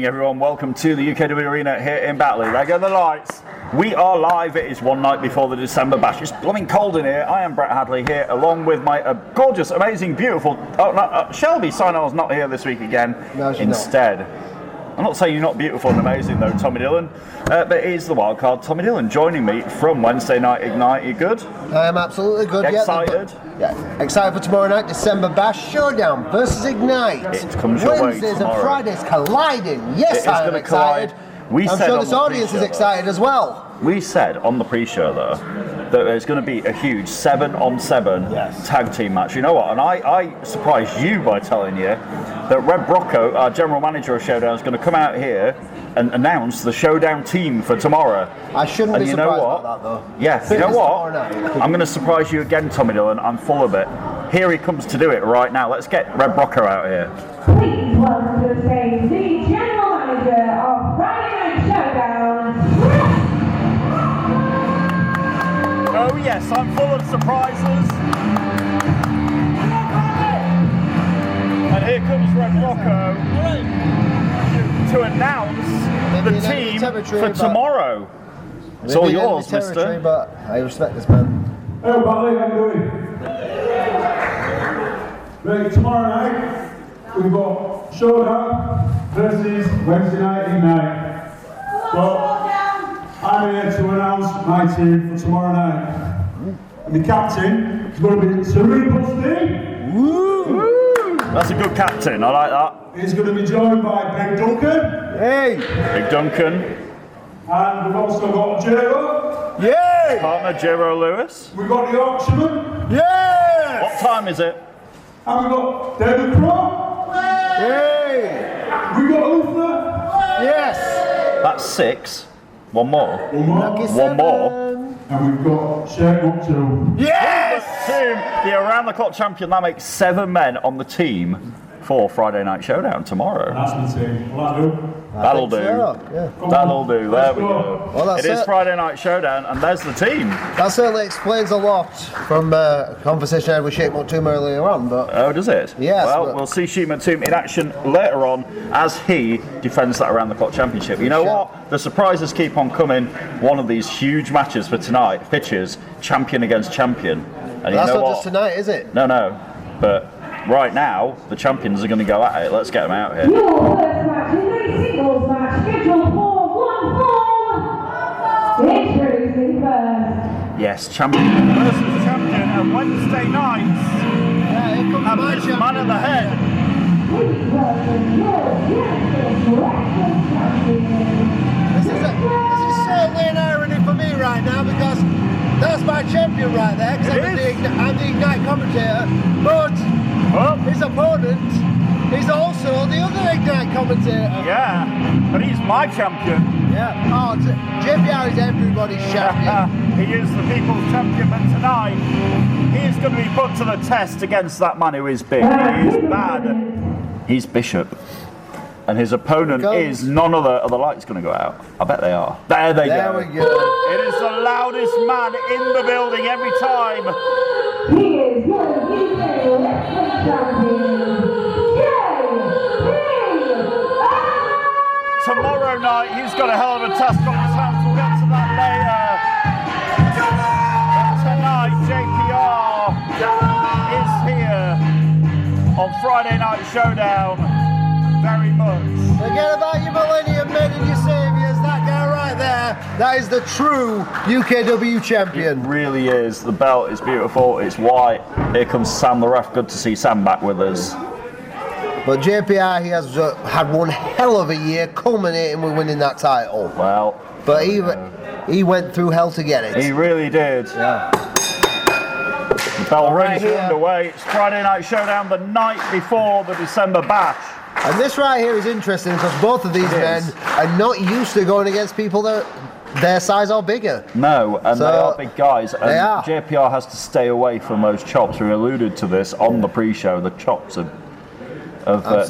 evening, everyone. Welcome to the UKW Arena here in Batley. There go the lights. We are live. It is one night before the December Bash. It's blooming cold in here. I am Brett Hadley here, along with my gorgeous, amazing, beautiful... Shelby Sinell's not here this week again. No, she's Instead... not. I'm not saying you're not beautiful and amazing though, Tommy Dillon, but it is the wild card. Tommy Dillon joining me from Wednesday Night Ignite. You good? I am absolutely good. Excited? Yeah, excited for tomorrow night, December Bash Showdown versus Ignite. It comes your way Wednesdays tomorrow. and Fridays colliding. Yes, I am excited. I'm sure this audience is excited as well. We said on the pre-show though that there's going to be a huge 7-on-7 tag team match. You know what? And I surprised you by telling you that Red Brocco, our general manager of Showdown, is going to come out here and announce the Showdown team for tomorrow. I shouldn't be surprised about that though. Yes, you know what? I'm going to surprise you again, Tommy Dillon. I'm full of it. Here he comes to do it right now. Let's get Red Brocco out here. Please welcome to the stage the general manager of Friday Night Showdown. Oh yes, I'm full of surprises. And here comes Red Brocco to announce the team for tomorrow. It's all yours, mister. But I respect this man. Hello, Batley, how you doing? Right, tomorrow night we've got Showdown versus Wednesday Night Ignite. So I'm here to announce my team for tomorrow night. And the captain is going to be Cerebral Steve. Woo! That's a good captain, I like that. He's going to be joined by Big Duncan. Hey! Big Duncan. And we've also got Jero. Yay! Partner Jero Lewis. We've got the Yorkshireman. Yes! What time is it? And we've got David Crow. Yay! We've got Luther. Yes! That's 6. One more. One more. One more. And we've got Shake Up too. Yes! Team, the around the clock champion. That makes 7 men on the team for Friday Night Showdown tomorrow. That's the team. That'll do. That'll do. There we go. Well, It is Friday Night Showdown, and there's the team. That certainly explains a lot from a conversation I had with Sheikh Maktoum earlier on. But Oh, does it? Yes, Well, but- we'll see Sheikh Maktoum in action later on as he defends that around the clock championship. You know what? The surprises keep on coming. One of these huge matches for tonight pitches champion against champion. And that's you know not what? just tonight, is it? No. But right now, the champions are going to go at it. Let's get them out here. Your first match is a singles match scheduled for 1 fall. Introducing first. Yes, champion versus champion at Wednesday nights. Yeah, here comes And my this champion. man at the head. Please welcome your Genesis Wrestling Champion. This is certainly an irony for me right now because that's my champion right there. Because I'm the Ignite commentator, but his opponent is also the other Ignite commentator. Yeah, but he's my champion. Yeah. Oh, JPR is everybody's champion. He is the people's champion, but tonight he is going to be put to the test against that man who is big. He is bad. He's Bishop. And his opponent is none other. Are the lights going to go out? I bet they are. There they go. There we go. It is the loudest man in the building every time. He is your UK Wrestling Champion. Tomorrow night, he's got a hell of a task on his hands. We'll get to that later. But tonight, JPR is here on Friday Night Showdown. Very much. Forget about your Millennium Men and your Saviours. That guy right there, that is the true UKW champion. It really is. The belt is beautiful. It's white. Here comes Sam the ref. Good to see Sam back with us. But JPR, he has had one hell of a year, culminating with winning that title. Well, But he went through hell to get it. he really did. Yeah. The bell rings underway. It's Friday Night Showdown, the night before the December Bash. And this right here is interesting because both of these men are not used to going against people that their size or bigger. No, and So, they are big guys. And they are. JPR has to stay away from those chops. We alluded to this on the pre-show. The chops of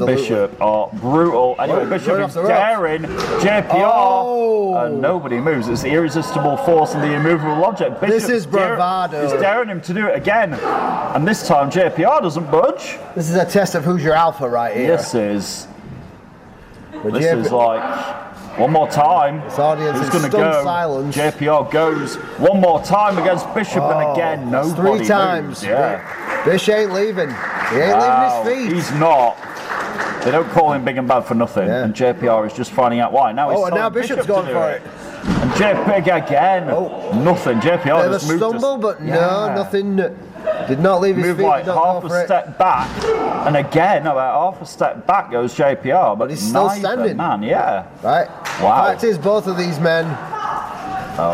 Bishop are brutal. Anyway, Bishop is daring JPR, and nobody moves. It's the irresistible force and the immovable object. Bishop This is bravado. He's daring him to do it again, and this time JPR doesn't budge. This is a test of who's your alpha right here. This is. But This is like, one more time. This audience Who's is going to stunned go? silence. JPR goes one more time against Bishop, and again, that's nobody 3 times. moves. Yeah. Bish ain't leaving. He ain't leaving his feet. He's not. They don't call him big and bad for nothing. Yeah. And JPR is just finding out why. Now he's and now telling Bishop's Bishop going to do for it. it. And JPR again. Nothing. JPR Bit of a just moved stumble, but no, nothing. Did not leave his Moved feet. like did not half go a for it. step back, and again about half a step back goes JPR, but he's still neither, standing. Man, yeah. Right. Wow. Fact is, both of these men,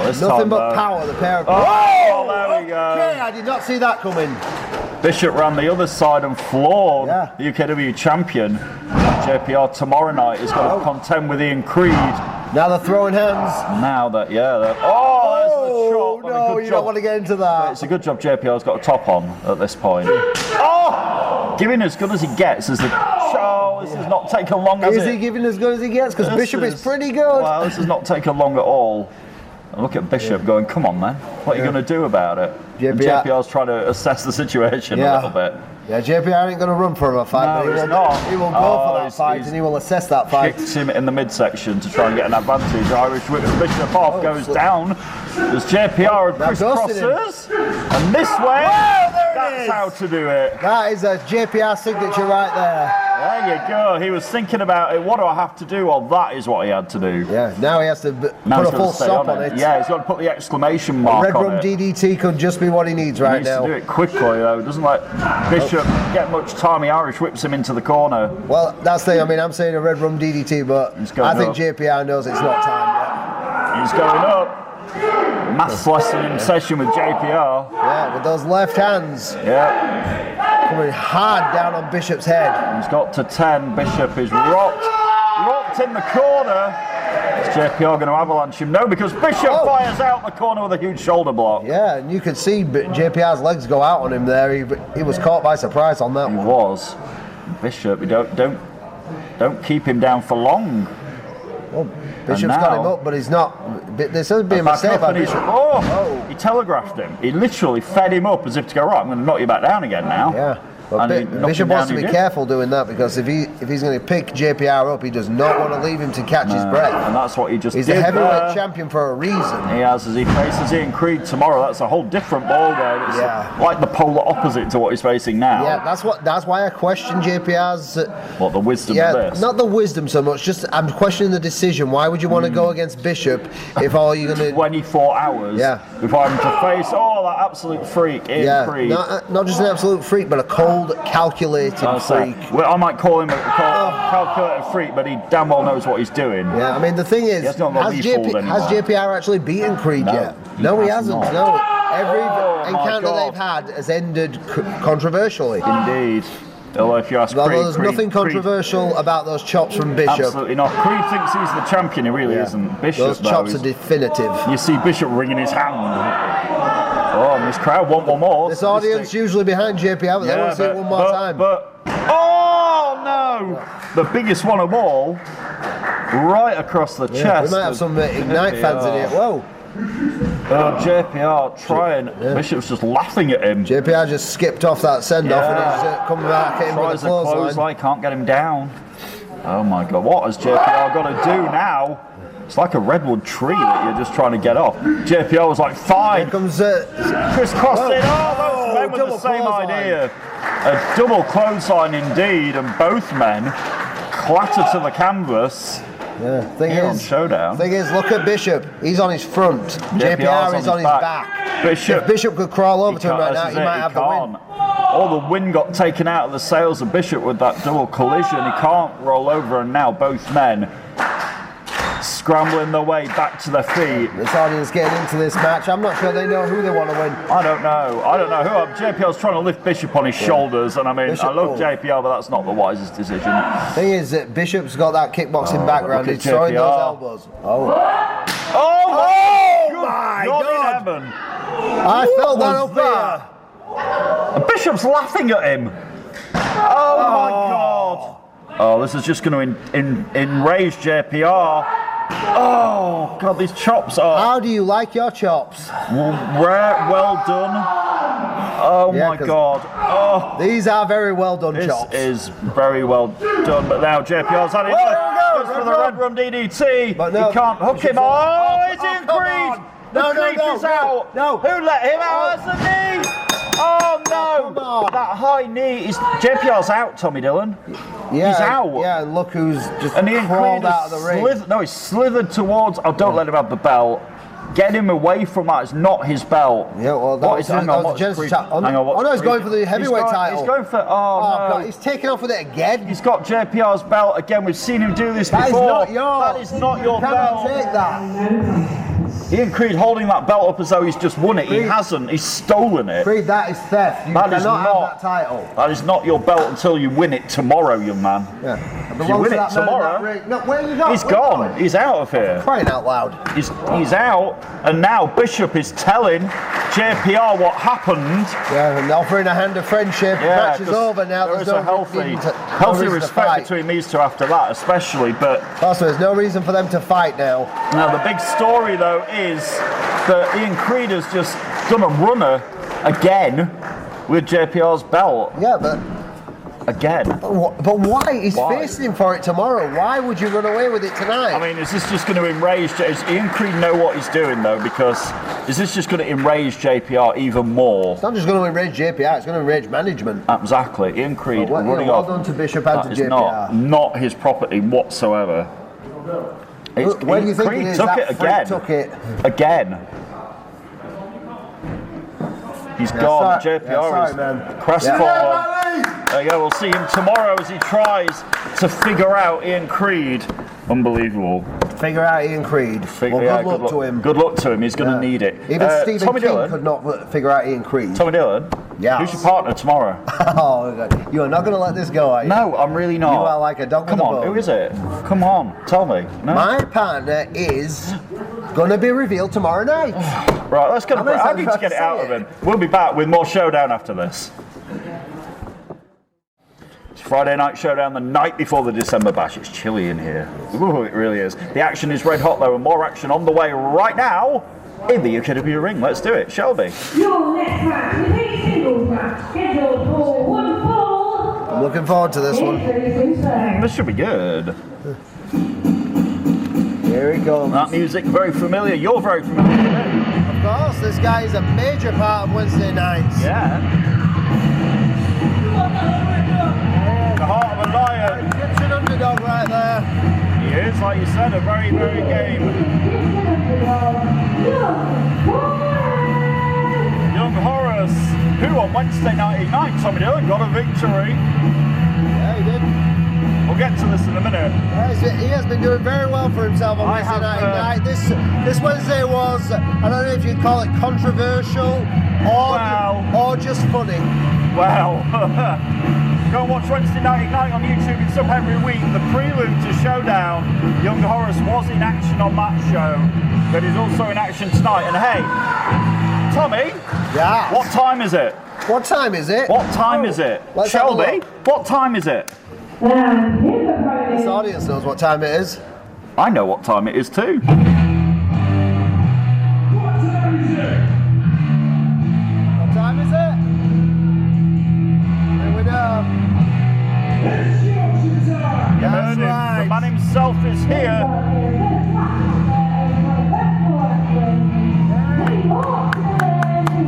This nothing time, but though. power. The pair of. Oh, there we go. Okay, I did not see that coming. Bishop ran the other side and floored Yeah. the UKW champion. JPR tomorrow night is going to contend with Ian Creed. Now they're throwing hands. Now that, there's the chop. and a No, good you job. don't want to get into that. It's a good job JPR's got a top on at this point. Oh! Giving as good as he gets as the show. This has not taken long, has Is it? he giving as good as he gets? Because This Bishop is pretty good. Well, this has not taken long at all. And look at Bishop going, come on, man. What are you going to do about it? And JPR's trying to assess the situation a little bit. Yeah, JPR ain't going to run for a fight, No, but he's not. he will go for that fight and he will assess that fight. Kicks him in the midsection to try and get an advantage. Irish whip Bishop off, goes down. There's JPR and crisscrosses. And this way, that's how to do it. That is a JPR signature right there. There you go. He was thinking about it. What do I have to do? Well, that is what he had to do. Yeah, now he has to Now put he's a got full to stay stop on it. Yeah, he's got to put the exclamation mark Red on Rum it. DDT could just be what he needs right He needs now. to do it quickly though. Doesn't let Bishop get much time. He Irish whips him into the corner. Well, that's the thing. I mean, I'm saying a Red Rum DDT, but I think JPR knows it's not time yet. He's going up. Maths lesson in session with JPR. Yeah, with those left hands. Yeah. Coming hard down on Bishop's head. He's got to 10. Bishop is rocked in the corner. Is JPR going to avalanche him? No, because Bishop fires out the corner with a huge shoulder block. Yeah, and you could see JPR's legs go out on him there. He was caught by surprise on that one. He was. Bishop, don't keep him down for long. Well, Bishop's got him up, but he's not. There's been a mistake by Bishop. He telegraphed him. He literally fed him up as if to go, right, I'm going to knock you back down again now. Yeah. But Bishop wants to be careful doing that because if he's going to pick JPR up, he does not want to leave him to catch his breath. And that's what he just He's did. He's a heavyweight champion for a reason. He has, as he faces Ian Creed tomorrow. That's a whole different ball game. It's like the polar opposite to what he's facing now. Yeah, that's why I question JPR's. The wisdom of this? Not the wisdom so much. Just I'm questioning the decision. Why would you want to go against Bishop if all you're going to 24 hours before having to face that absolute freak Ian Creed? Not just an absolute freak, but a cold, calculated freak. Well, I might call him a calculated freak, but he damn well knows what he's doing. Yeah, I mean the thing is, has JPR actually beaten Creed yet? No, he hasn't. No, every encounter they've had has ended controversially. Indeed. Although if you ask Creed, there's nothing controversial about those chops from Bishop. Absolutely not. Creed thinks he's the champion. He really isn't. Bishop, those chops are definitive. You see Bishop wringing his hand. And this crowd want one more. This audience usually behind JPR, but they want to see it one more time. The biggest one of all, right across the chest. We might have some Ignite fans in here. Whoa. JPR trying. Bishop's just laughing at him. JPR just skipped off that send-off and he's coming back at him with a clothesline. Can't get him down. Oh my God, what has JPR got to do now? It's like a redwood tree that you're just trying to get off. JPR was like, fine. Here comes crisscrossing. Those men with the same idea. A double clothesline indeed, and both men clatter to the canvas. Thing is, Showdown. Thing is, look at Bishop. He's on his front. JPR is on his back. Bishop. If Bishop could crawl over to him right now, he might have the win. All the wind got taken out of the sails of Bishop with that double collision. He can't roll over, and now both men scrambling their way back to their feet. This audience getting into this match. I'm not sure they know who they want to win. I don't know who. JPR's trying to lift Bishop on his shoulders, and I mean, I love JPR, but that's not the wisest decision. Thing is that Bishop's got that kickboxing background. He's throwing those elbows. Oh my God in heaven! I felt that up here. Bishop's laughing at him. Oh my God! Oh, this is just going to enrage JPR. Oh God, these chops are. How do you like your chops? Well done. Oh my God. Oh, these are very well done chops. This is very well done. But now JPR's had it. Goes for the red rum DDT. But no, he can't hook him. Oh, it's Ian Creed. No, the creep is out. No. Who let him out? That's the knee. Oh no! That high knee is JPR's out. Tommy Dillon. Yeah, he's out. Yeah, and look who's just and Ian crawled Creed out of the ring. No, he's slithered towards. Oh, don't let him have the belt. Get him away from that. It's not his belt. Yeah, well, that was the Genesis chat. Oh no, he's going for the heavyweight title. He's going for. No. God, he's taking off with it again. He's got JPR's belt again. We've seen him do this before. That is not your belt. You cannot take that. Ian Creed holding that belt up as though he's just won it. He hasn't. He's stolen it. Creed, that is theft. You cannot have that title. That is not your belt until you win it tomorrow, young man. Yeah. If you win it tomorrow, no, where are you going? He's gone. He's out of here. Crying out loud. He's out, and now Bishop is telling JPR what happened. Yeah, and offering a hand of friendship. Yeah, match is over now. There's a healthy respect between these two after that, especially. But also, there's no reason for them to fight now. Now the big story though is that Ian Creed has just done a runner again with JPR's belt. Yeah, but again. But why? He's facing him for it tomorrow. Why would you run away with it tonight? I mean, is this just going to enrage? Does Ian Creed know what he's doing though? Because is this just going to enrage JPR even more? It's not just going to enrage JPR. It's going to enrage management. Exactly. Ian Creed running well off. done to Bishop and to JPR. Not his property whatsoever. Where do you think Creed it is? took it again. Took it again. He's gone. JPR is crestfallen. There you go. We'll see him tomorrow as he tries to figure out Ian Creed. Unbelievable. Figure out Ian Creed. Good luck to him. Good luck to him. He's going to need it. Even Stephen King could not figure out Ian Creed. Tommy Dillon. Yeah. Who's your partner tomorrow? Oh, you are not going to let this go, are you? No, I'm really not. You are like a dog with a bone. Come on, who is it? Come on, tell me. No? My partner is going to be revealed tomorrow night. Right, let's get I need to get it out of him. We'll be back with more Showdown after this. It's Friday Night Showdown, the night before the December Bash. It's chilly in here. Ooh, it really is. The action is red hot though, and more action on the way right now in the UKW ring. Let's do it, Shelby. Your next match is a singles match scheduled for 1 fall. I'm looking forward to this one. This should be good. Here he goes. That music, very familiar. You're very familiar with it. Of course, this guy is a major part of Wednesday nights. Yeah. The heart of a lion. Egyptian underdog right there. He is, like you said, a very, very game. Young Horace, who on Wednesday night, Tommy Dillon, got a victory. Yeah, he did. We'll get to this in a minute. He has been doing very well for himself on Wednesday night. This Wednesday was, I don't know if you'd call it controversial or just funny. Wow. Go and watch Wednesday Night Ignite on YouTube. It's up every week. The prelude to Showdown. Young Horace was in action on that show, but he's also in action tonight. And hey, Tommy, yeah. What time is it? What time is it? What time is it? Shelby, what time is it? This audience knows what time it is. I know what time it is too. What time is it? Here we go. That's right. The man himself is here.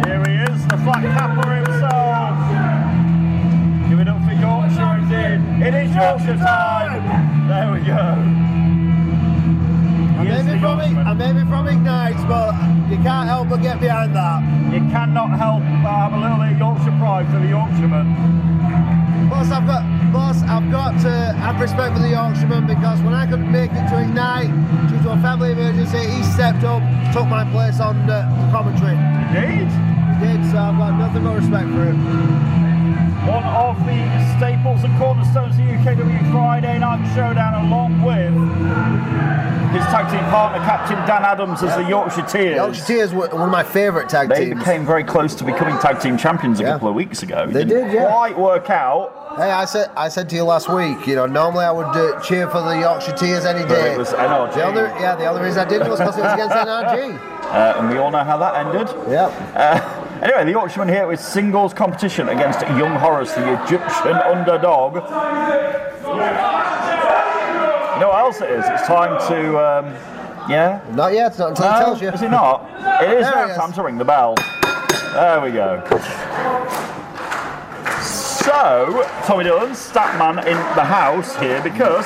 Here he is, the flat capper himself. Give it up for Yorkshire indeed. It is Yorkshire time. There we go. I may be from Ignite, but you can't help but get behind that. You cannot help but have a little bit of Yorkshire pride for the Yorkshireman. Plus, I've got to have respect for the Yorkshireman because when I couldn't make it to Ignite due to a family emergency, he stepped up, took my place on commentary. Indeed. He did, so I've got nothing but respect for him. One of the staples and cornerstones of the UKW Friday Night Showdown, along with his tag team partner, Captain Dan Adams, as the Yorkshire Tears. Yorkshire Tears were one of my favourite tag teams. They became very close to becoming tag team champions a couple of weeks ago. They did, yeah. Quite work out. Hey, I said to you last week, normally I would cheer for the Yorkshire Tears any day. But it was NRG. The only reason I didn't was because it was against NRG. And we all know how that ended. Yeah. Anyway, the Yorkshireman here with singles competition against Young Horace, the Egyptian underdog. You know what else it is? It's time to, yeah? Not yet, not until he tells you. Is it not? It is There now he is. time to ring the bell. There we go. So, Tommy Dillon, Statman in the house here because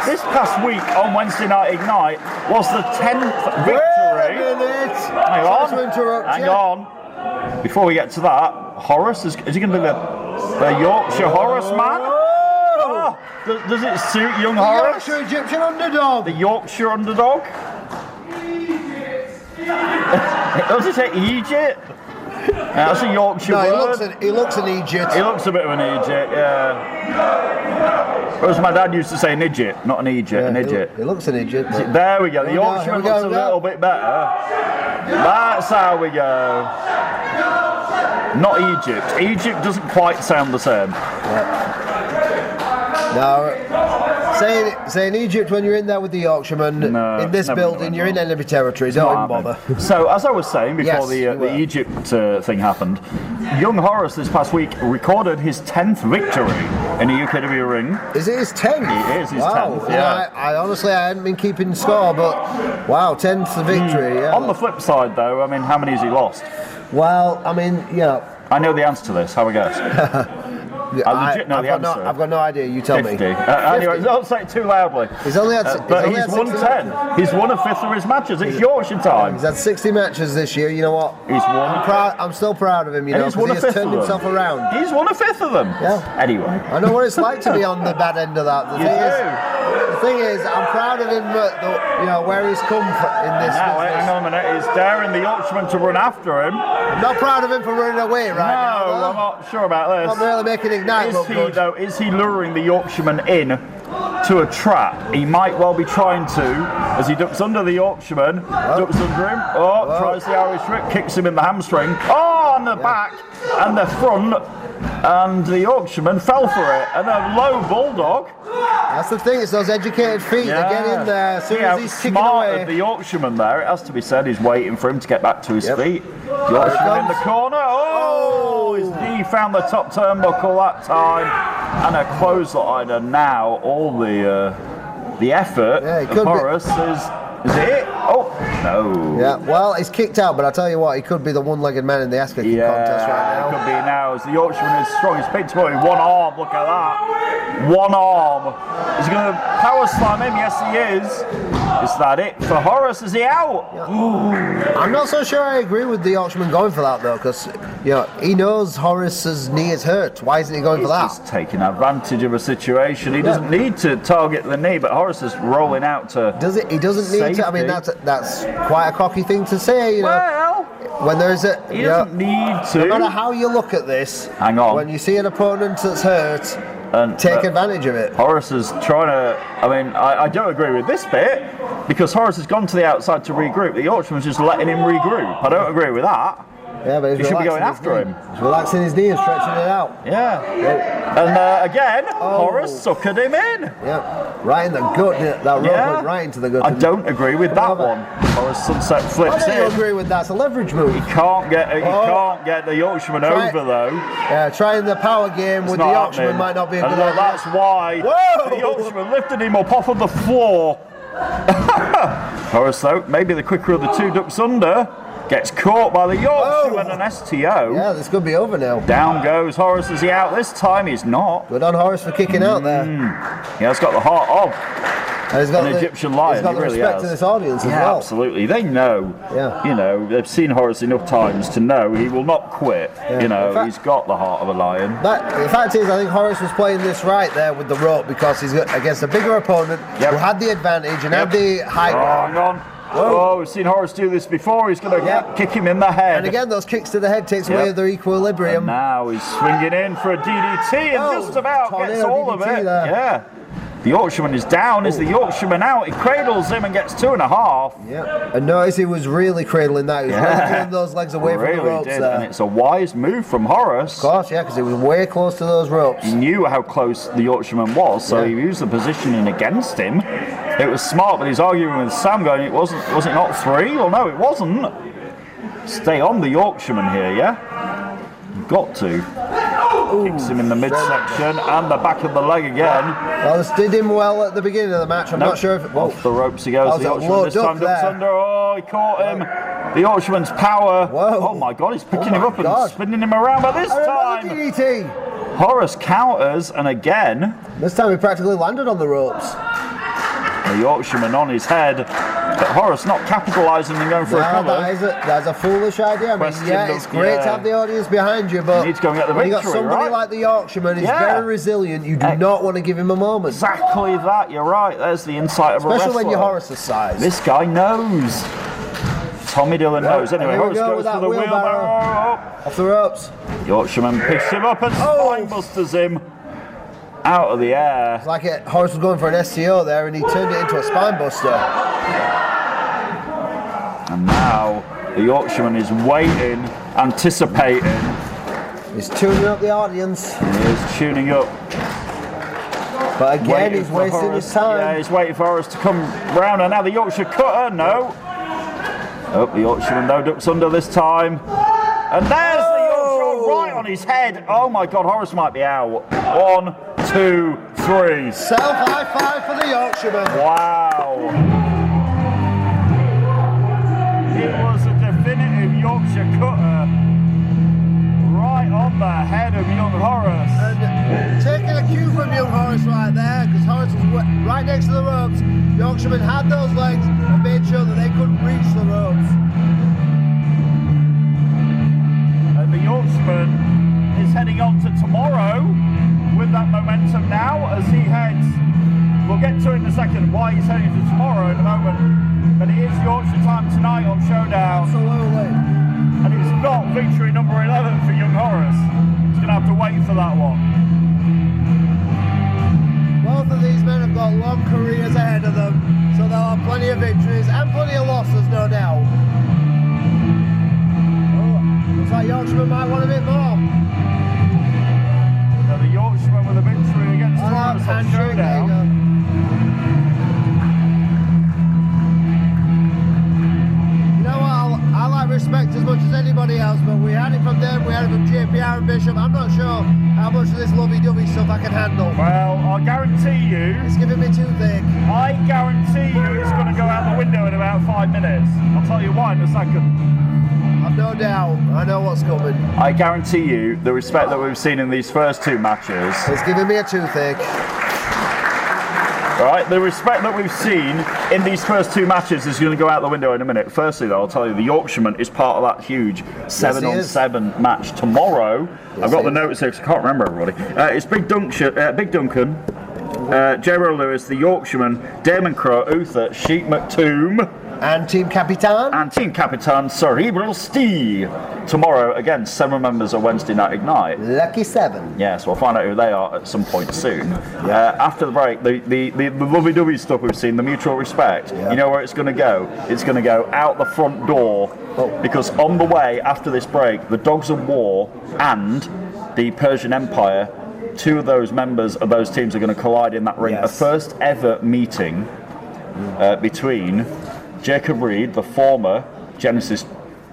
this past week on Wednesday Night Ignite was the 10th victory. Wait a minute. Hang on. Sorry to interrupt Hang you. on. Before we get to that, Horace, is he going to be the Yorkshire Horace man? Oh, does it suit young Horace? Yorkshire Egyptian underdog. The Yorkshire underdog? Does it say Egypt? That's a Yorkshire word. He looks an Egypt. He looks a bit of an Egypt, yeah. Whereas my dad used to say an Egypt, not an Egypt, an Egypt. He looks an Egypt. There we go, the Yorkshireman looks a little bit better. That's how we go. Not Egypt. Egypt doesn't quite sound the same. Now, saying Egypt when you're in there with the Yorkshireman in this building, you're in enemy territory. Don't even bother. So, as I was saying before Yes, the Egypt thing happened, young Horace this past week recorded his 10th victory in a UKW ring. Is it his 10th? It is his wow. 10th, yeah. I honestly hadn't been keeping score, but wow, 10th victory. Yeah. On the flip side, though, I mean, how many has he lost? Well, I mean, I know the answer to this. Have a guess. I legit know the answer. I've got no idea. You tell 50. me. Anyway, don't say it too loudly. He's only had. But he's won 10. He's won a fifth of his matches. It's Yorkshire time. He's had 60 matches this year. You know what? He's won. I'm still proud of him. You And know, he's won a because he has fifth turned of them. himself around. He's won a fifth of them. Yeah. Anyway. I know what it's like to be on the bad end of that. The thing is, I'm proud of him. Where he's come from in this. Now, business. hang on a minute. He's daring the Yorkshireman to run after him. I'm not proud of him for running away right now. No, I'm not sure about this. Not really making Ignite look good. Is he luring the Yorkshireman in to a trap? He might well be trying to, as he ducks under the Yorkshireman, ducks under him, tries the Irish whip, kicks him in the hamstring, on the back and the front, and the Yorkshireman fell for it, and a low bulldog. That's the thing, it's those educated feet, they get in there as soon as he's kicking away. The Yorkshireman there, it has to be said, he's waiting for him to get back to his feet. Yorkshireman in the corner, his knee found the top turnbuckle that time, and a clothesline, and now all the effort of Horace is it? Oh, no. Yeah, well, he's kicked out, but I tell you what, he could be the one-legged man in the ass kicking contest right now. It could be now, as the Yorkshireman is strong. He's picked him up with one arm, look at that. One arm. He's going to power slam him, yes he is. Is that it for Horace? Is he out? Yeah. I'm not so sure I agree with the Yorkshireman going for that, though, because he knows Horace's knee is hurt. Why isn't he going for that? He's just taking advantage of a situation. He doesn't need to target the knee, but Horace is rolling out to He doesn't need to. I mean, that's quite a cocky thing to say, Well, when there's he doesn't need to. No matter how you look at this, hang on. When you see an opponent that's hurt, and take advantage of it. Horace is trying to. I mean, I don't agree with this bit because Horace has gone to the outside to regroup. The Yorkshireman's just letting him regroup. I don't agree with that. Yeah, but he should be going after him. He's relaxing his knee and stretching it out. Yeah. And again, Horace suckered him in. Yeah. Right in the gut. That rope went right into the gut. I don't agree with that one. Horace sunset flips in. I don't agree with that. It's a leverage move. He can't get the Yorkshireman over though. Yeah, trying the power game with the Yorkshireman might not be a good idea. That's why the Yorkshireman lifted him up off of the floor. Horace though, maybe the quicker of the two ducks under. Gets caught by the Yorkshireman and STO. Yeah, this could be over now. Down goes Horace. Is he out this time? He's not. Good on Horace for kicking out there. He has got the heart of an Egyptian lion. He's got the respect to this audience as well. Absolutely. They know. Yeah. They've seen Horace enough times to know he will not quit. Yeah. He's got the heart of a lion. The fact is, I think Horace was playing this right there with the rope because he's against a bigger opponent who had the advantage and had the high ground. Hang on. Oh, we've seen Horace do this before. He's going to kick him in the head. And again, those kicks to the head takes away their equilibrium. And now he's swinging in for a DDT and just about gets all of it. Yeah. The Yorkshireman is down. Is the Yorkshireman out? He cradles him and gets 2.5. Yeah. And notice he was really cradling that. He was really pulling those legs away from the ropes there. And it's a wise move from Horace. Of course, yeah, because he was way close to those ropes. He knew how close the Yorkshireman was, so he used the positioning against him. It was smart, but he's arguing with Sam going, was it not 3? Well, no, it wasn't. Stay on the Yorkshireman here, yeah? You've got to. Kicks him in the midsection and the back of the leg again. Well, this did him well at the beginning of the match. I'm not sure if it... Off the ropes he goes. The Yorkshireman this time ducks under. Oh, he caught him. The Yorkshireman's power. Whoa. Oh my God, he's picking him up and spinning him around. But this time, DDT. Horace counters, and again... This time he practically landed on the ropes. The Yorkshireman on his head. But Horace not capitalising and going for a cover. That's a foolish idea. I mean, it's great to have the audience behind you, but you need to go and get the victory, when you got somebody like the Yorkshireman, he's very resilient, you do not want to give him a moment. Exactly that, you're right. There's the insight of a wrestler. Especially when you're Horace's size. This guy knows. Tommy Dillon knows. Anyway, Horace goes for the wheelbarrow. Off the ropes. Yorkshireman picks him up and spinebusters him out of the air. It's like Horace was going for an STO there and he turned it into a spinebuster. And now the Yorkshireman is waiting, anticipating. He's tuning up the audience. He is tuning up. But again, he's wasting his time. Yeah, he's waiting for Horace to come round, and now the Yorkshire cutter, no. Oh, the Yorkshireman though ducks under this time. And there's the Yorkshire right on his head. Oh my God, Horace might be out. 1, 2, 3. Self-high five for the Yorkshireman. Wow. It was a definitive Yorkshire cutter right on the head of young Horace. And taking a cue from young Horace right there, because Horace was right next to the ropes. Yorkshireman had those legs and made sure that they couldn't reach the ropes. And the Yorkshireman is heading on to tomorrow with that momentum now as he heads. We'll get to it in a second why he's heading to tomorrow in a moment. But it is Yorkshire time tonight on Showdown. Absolutely. And it's not victory number 11 for young Horace. He's going to have to wait for that one. Both of these men have got long careers ahead of them, so they'll have plenty of victories and plenty of losses, no doubt. Oh, looks like Yorkshireman might want a bit more. Now the Yorkshireman with a victory against Horace on Showdown. I like respect as much as anybody else, but we had it from them, we had it from JPR and Bishop. I'm not sure how much of this lovey-dovey stuff I can handle. Well, I guarantee you... It's giving me toothache. I guarantee you it's going to go out the window in about 5 minutes. I'll tell you why in a second. I've no doubt. I know what's coming. I guarantee you the respect that we've seen in these first 2 matches... It's giving me a toothache. Right, the respect that we've seen in these first 2 matches is going to go out the window in a minute. Firstly, though, I'll tell you, the Yorkshireman is part of that huge 7-on-7 match tomorrow. I've got the notes here because I can't remember everybody. It's Big Duncan, J-Ro Lewis, the Yorkshireman, Damon Crow, Uther, Sheik McToomb. And Team Capitan. And Team Capitan Cerebral Steve. Tomorrow, again, 7 members of Wednesday Night Ignite. Lucky 7. Yes, we'll find out who they are at some point soon. After the break, the lovey-dovey stuff we've seen, the mutual respect, you know where it's going to go? It's going to go out the front door. Because on the way, after this break, the Dogs of War and the Persian Empire, 2 of those members of those teams are going to collide in that ring. A first ever meeting between Jacob Reed, the former Genesis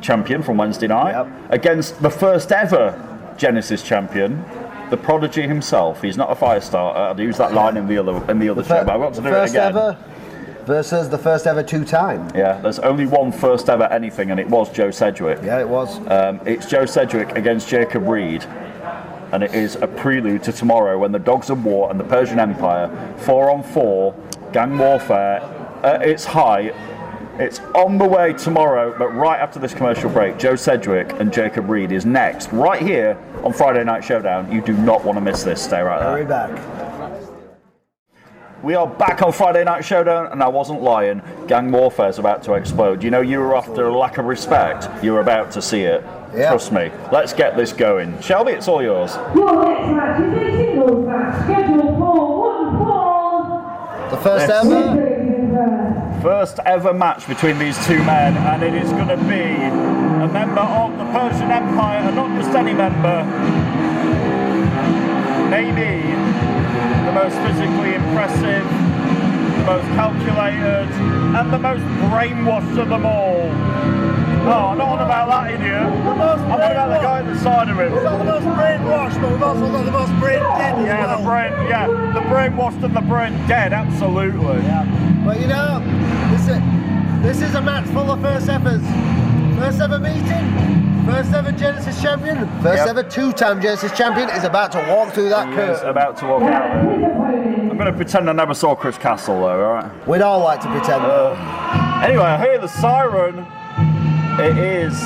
champion from Wednesday night, against the first ever Genesis champion, the Prodigy himself. He's not a fire starter. I'd use that line in the other show, but I've got to do it again. Ever versus the first ever 2-time. Yeah, there's only one first ever anything, and it was Joe Sedgwick. Yeah, it was. It's Joe Sedgwick against Jacob Reed. And it is a prelude to tomorrow when the Dogs of War and the Persian Empire, 4-on-4, gang warfare, it's high. It's on the way tomorrow, but right after this commercial break, Joe Sedgwick and Jacob Reed is next, right here on Friday Night Showdown. You do not want to miss this. Stay right there. Hurry back. We are back on Friday Night Showdown, and I wasn't lying. Gang warfare is about to explode. You know, you were after a lack of respect. You were about to see it. Yeah. Trust me. Let's get this going. Shelby, it's all yours. Your next match is a singles match scheduled for 1 fall. The first ever. First ever match between these 2 men, and it is going to be a member of the Persian Empire, and not just any member, maybe the most physically impressive, the most calculated, and the most brainwashed of them all. No, I'm not on about that idiot. I'm on about the guy at the side of him. We've got the most brainwashed, but we've also got the most brain dead as Yeah, well. the brainwashed and the brain dead, absolutely. Yeah. But you know, this is a match full of first evers. First ever meeting, first ever Genesis champion, first ever two-time Genesis champion is about to walk through that He curve. is about to walk out there. I'm going to pretend I never saw Chris Castle though, alright? We'd all like to pretend. Anyway, I hear the siren. It is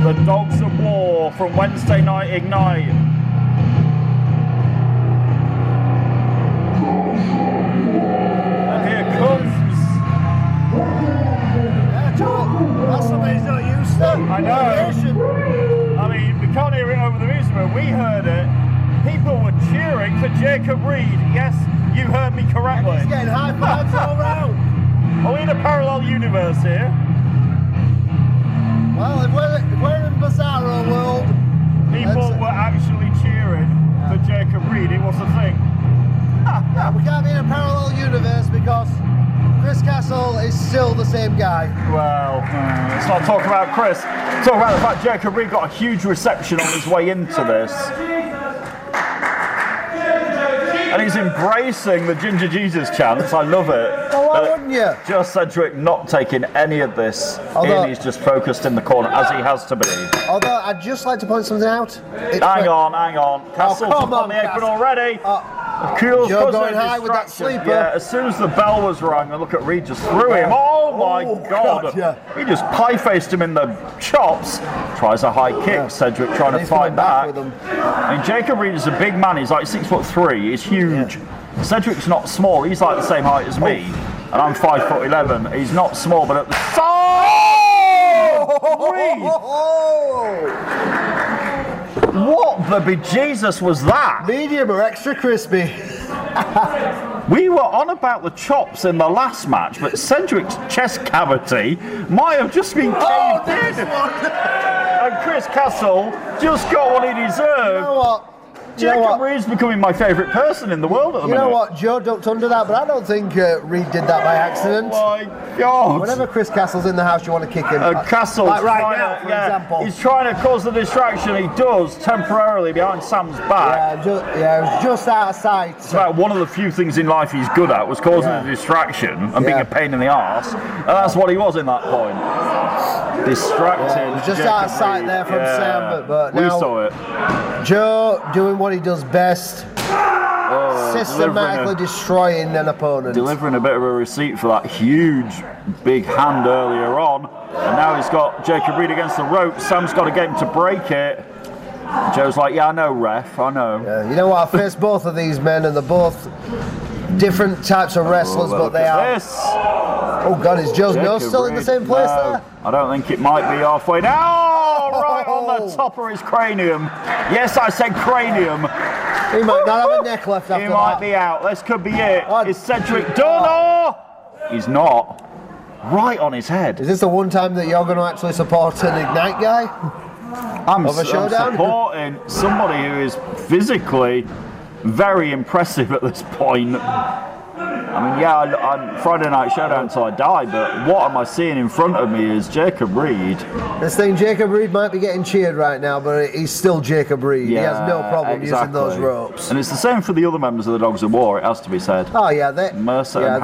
the Dogs of War from Wednesday Night Ignite. And here comes. Yeah, Joe, that's something he's not used to. I know. I mean, we can't hear it over the music, but we heard it. People were cheering for Jacob Reed. Yes, you heard me correctly. He's getting high fives all round. Are we in a parallel universe here? Well, if we're in Bizarro world, People were actually cheering for Jacob Reed. It was a thing. yeah, we can't be in a parallel universe because Chris Castle is still the same guy. Well, let's not talk about Chris. Talk about the fact Jacob Reed got a huge reception on his way into this. And he's embracing the Ginger Jesus chants. I love it. Well, why wouldn't you? Just Cedric not taking any of this Although- in. He's just focused in the corner, as he has to be. Although I'd just like to point something out. Hang on. Castle's come on on, the apron Castle. already. Joe Causing going a high with that distraction. sleeper. Yeah, as soon as the bell was rung, and look at Reed just threw him. Oh my God! God, yeah. He just pie-faced him in the chops. Tries a high kick. Cedric trying to He's fight coming back back. with him. I mean, Jacob Reed is a big man. He's like 6'3". He's huge. Cedric's not small. He's like the same height as me, and I'm 5'11". He's not small, but at the side. Reed. What the bejesus was that? Medium or extra crispy. We were on about the chops in the last match, but Cedric's chest cavity might have just been caved in. And Chris Castle just got what he deserved. You know what? Jacob Reed's becoming my favourite person in the world at the minute. You know what? Joe ducked under that, but I don't think Reed did that by accident. Oh my God. Whenever Chris Castle's in the house, you want to kick him. Castle's like right trying now, to, for example. He's trying to cause the distraction. He does temporarily behind Sam's back. It was just out of sight. It's about one of the few things in life he's good at was causing a distraction and being a pain in the arse. And that's what he was in that point. Distracted. It was just out of sight there from Sam, but we now saw it. Joe doing what he does best, systematically destroying an opponent. Delivering a bit of a receipt for that huge big hand earlier on. And now he's got Jacob Reed against the rope. Sam's got to get him to break it. Joe's like, yeah, I know, ref, I know. You know what? I faced both of these men, and they're both different types of wrestlers, but they are. This. Oh God, is Joe's nose still in the same place there? I don't think it might be halfway now. Right on the top of his cranium. Yes, I said cranium. He might not have a neck left after He that. might be out. This could be it. What? Is Cedric done or? He's not. Right on his head. Is this the one time that you're going to actually support an Ignite guy? I'm Of a Showdown? supporting somebody who is physically very impressive at this point. I mean, yeah, I'm Friday Night Showdown until I die, but what am I seeing in front of me is Jacob Reed. This thing, Jacob Reed might be getting cheered right now, but he's still Jacob Reed. Yeah, he has no problem using exactly. those ropes. And it's the same for the other members of the Dogs of War, it has to be said. Oh yeah, Mercer and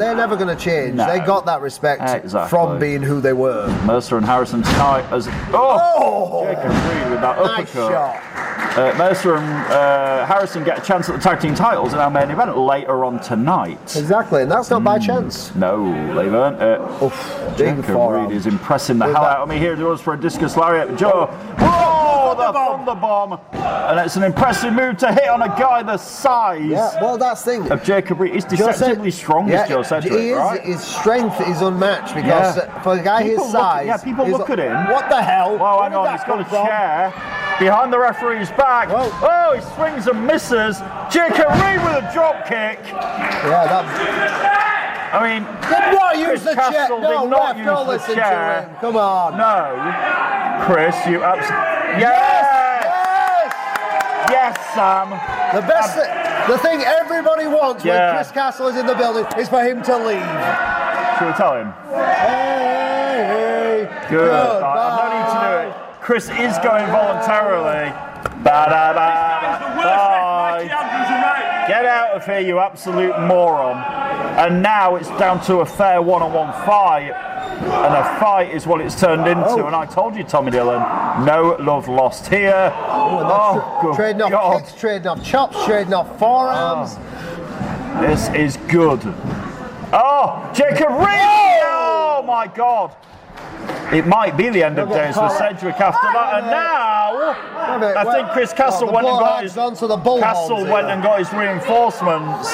they're never going to change. No. They got that respect Exactly. from being who they were. Mercer and Harrison tonight as Jacob Reed with that Nice uppercut. shot. Mercer and Harrison get a chance at the tag team titles in our main event later on tonight. Exactly, and that's not by chance. No, they've earned it. Big Jacob forearm. Reed is impressing the With hell that- out of me here. He goes for a discus lariat. Joe, whoa, the thunder bomb. And it's an impressive move to hit on a guy the size Yeah, well, that's the thing. of Jacob Reed. He's Joe said- deceptively strong as Joe Cedric, he is, right? his strength is unmatched because for a guy People his look- size. yeah, people he's look at him. What the hell? Well, Where hang did on, that he's got a come from? chair behind the referee's back. Whoa. Oh, he swings and misses. Jacob Reed with a drop kick. Yeah, that. I mean, Did not use Chris the chair. Castle No, did not ref, use don't the listen chair. to him. Come on. No, Chris, you absolutely. Yes! Yes, Sam! The best, the thing everybody wants Yeah. when Chris Castle is in the building is for him to leave. Should we tell him? Hey, Good. Right, I've no need to do it. Chris is going voluntarily. Bye. Get out of here, you absolute moron. And now it's down to a fair one-on-one fight. And a fight is what it's turned into. And I told you, Tommy Dillon, no love lost here. Good trading off God. kicks, trading off chops, trading off forearms. This is good. Oh, Jacob Reed! Oh my God. It might be the end of days for Sedgwick after that. And now, I think Chris Castle went and got his reinforcements.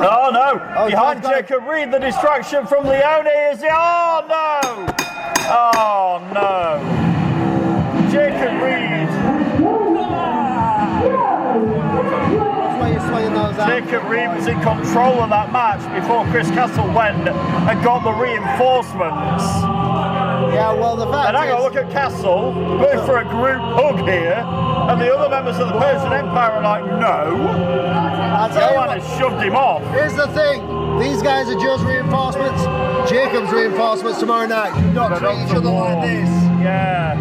Oh no! Behind Jacob Reed, the distraction from Leone is oh no! Oh no! Jacob Reed. Jacob Reed was in control of that match before Chris Castle went and got the reinforcements. Yeah, well, the fact and hang on, look at Castle going for a group hug here, and the other members of the Persian Empire are like, no. Joanne has shoved him off. Here's the thing: these guys are Joe's reinforcements, Jacob's reinforcements tomorrow night. Do not treat each other like this. Yeah.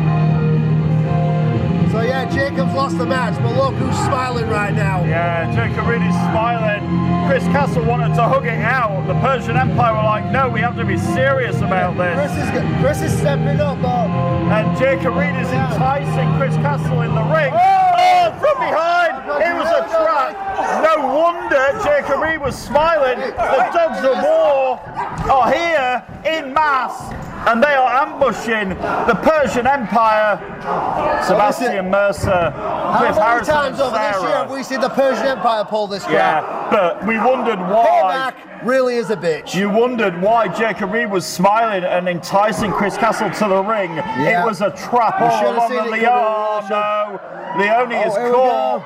So yeah, Jacob's lost the match, but look who's smiling right now. Yeah, Jacob Reed is smiling. Chris Castle wanted to hug it out. The Persian Empire were like, no, we have to be serious about this. Chris is stepping up, though. And Jacob Reed is enticing Chris Castle in the ring. Oh, from behind! It was a trap. No wonder Jacob Reed was smiling. The Dogs of War are here in mass. And they are ambushing the Persian Empire. Sebastian Mercer, Cliff Harrison, how many times over this year have we seen the Persian Empire pull this crap? Yeah, but we wondered why. Payback really is a bitch. You wondered why Jacob Reed was smiling and enticing Chris Castle to the ring. Yeah. It was a trap all along the Leone is caught.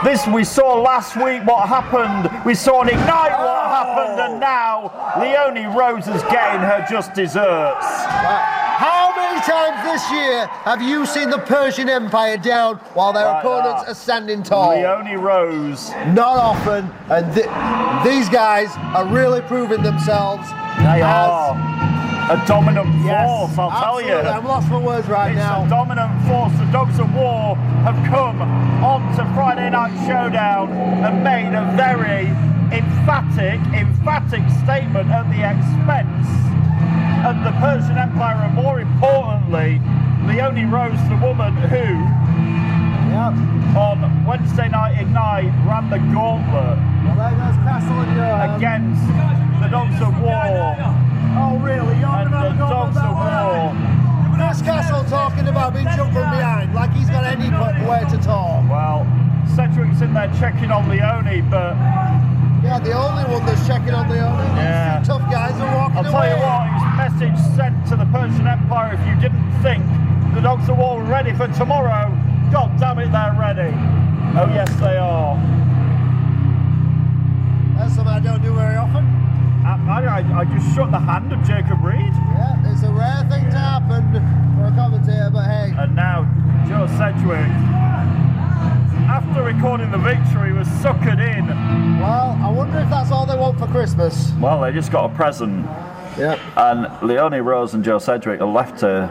This we saw last week what happened. We saw an Ignite what happened, and now Leone Rose is getting her just desserts. How many times this year have you seen the Persian Empire down while their opponents are standing tall? Leone Rose. Not often, and these guys are really proving themselves. They are a dominant force, I'll tell you. I'm lost for words now. It's a dominant force. The Dogs of War have come on to Friday Night Showdown and made a very emphatic statement at the expense of the Persian Empire, and more importantly, Leone Rose, the woman who on Wednesday Night Ignite ran the gauntlet against the Dogs of War. Oh really? And the Dogs of War. Chris Castle talking about being jumped from behind, like he's got any way to talk. Well, Cedric's in there checking on Leone, but yeah, the only one that's checking on Leone. Yeah. These two tough guys are walking away. I'll tell you what, his message sent to the Persian Empire: if you didn't think the Dogs of War were ready for tomorrow, God damn it, they're ready. Oh yes, they are. That's something I don't do very often. I just shook the hand of Jacob Reed. Yeah, it's a rare thing to happen for a commentator, but hey. And now Joe Sedgwick, after recording the victory, was suckered in. Well, I wonder if that's all they want for Christmas. Well, they just got a present. Yeah. And Leone Rose and Joe Sedgwick are left to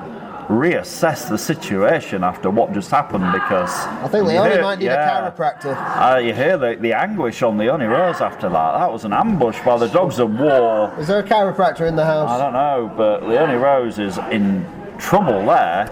reassess the situation after what just happened, because I think Leone might need a chiropractor. You hear the anguish on Leone Rose after that. That was an ambush by the Dogs of War. Is there a chiropractor in the house? I don't know, but Leone Rose is in trouble there.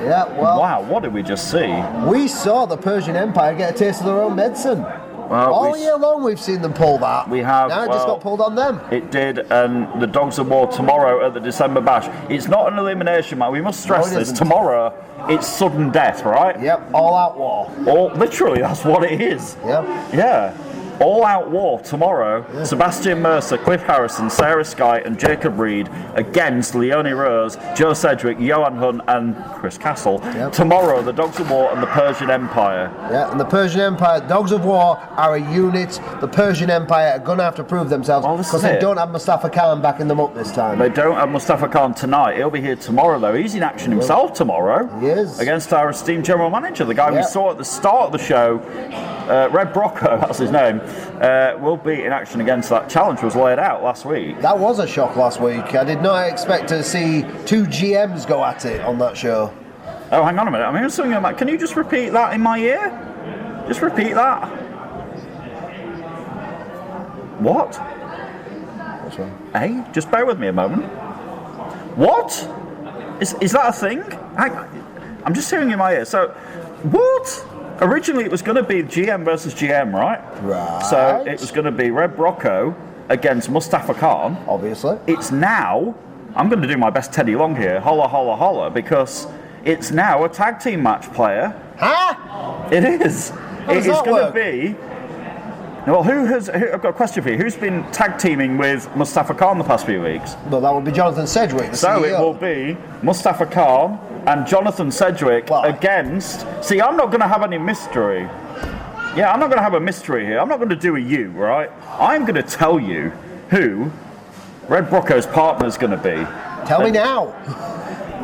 Yeah, well. Wow, what did we just see? We saw the Persian Empire get a taste of their own medicine. Well, all year long we've seen them pull that. We have. Now it just got pulled on them. It did, and the Dogs of War tomorrow at the December Bash. It's not an elimination match. We must stress this. Tomorrow, it's sudden death, right? Yep, all out war. Literally, that's what it is. Yep. Yeah. All out war tomorrow. Yeah. Sebastian Mercer, Cliff Harrison, Sarah Sky, and Jacob Reed against Leone Rose, Joe Sedgwick, Johan Hunt, and Chris Castle. Yep. Tomorrow, the Dogs of War and the Persian Empire. Yeah, and the Persian Empire, Dogs of War are a unit. The Persian Empire are going to have to prove themselves because they don't have Mustafa Khan backing them up this time. They don't have Mustafa Khan tonight. He'll be here tomorrow, though. He's in action himself tomorrow. He is. Against our esteemed general manager, the guy we saw at the start of the show, Red Brocco, that's his name. will be in action against that challenge was laid out last week. That was a shock last week. I did not expect to see 2 GMs go at it on that show. Oh, hang on a minute. I'm hearing something like, can you just repeat that in my ear? Just repeat that. What? What's wrong? Hey, just bear with me a moment. What? Is that a thing? I'm just hearing in my ear. So, what? Originally, it was going to be GM versus GM, right? Right. So it was going to be Red Brocco against Mustafa Khan. Obviously. It's now. I'm going to do my best Teddy Long here. Holla, holla, holla, because it's now a tag team match, player. Huh? It is. It is going to work? be. Well, I've got a question for you. Who's been tag teaming with Mustafa Khan the past few weeks? Well, that would be Jonathan Sedgwick, the So CEO. it will be Mustafa Khan and Jonathan Sedgwick against... See, I'm not going to have any mystery. Yeah, I'm not going to have a mystery here. I'm not going to do a you, right? I'm going to tell you who Red Brocco's partner is going to be. Tell me now.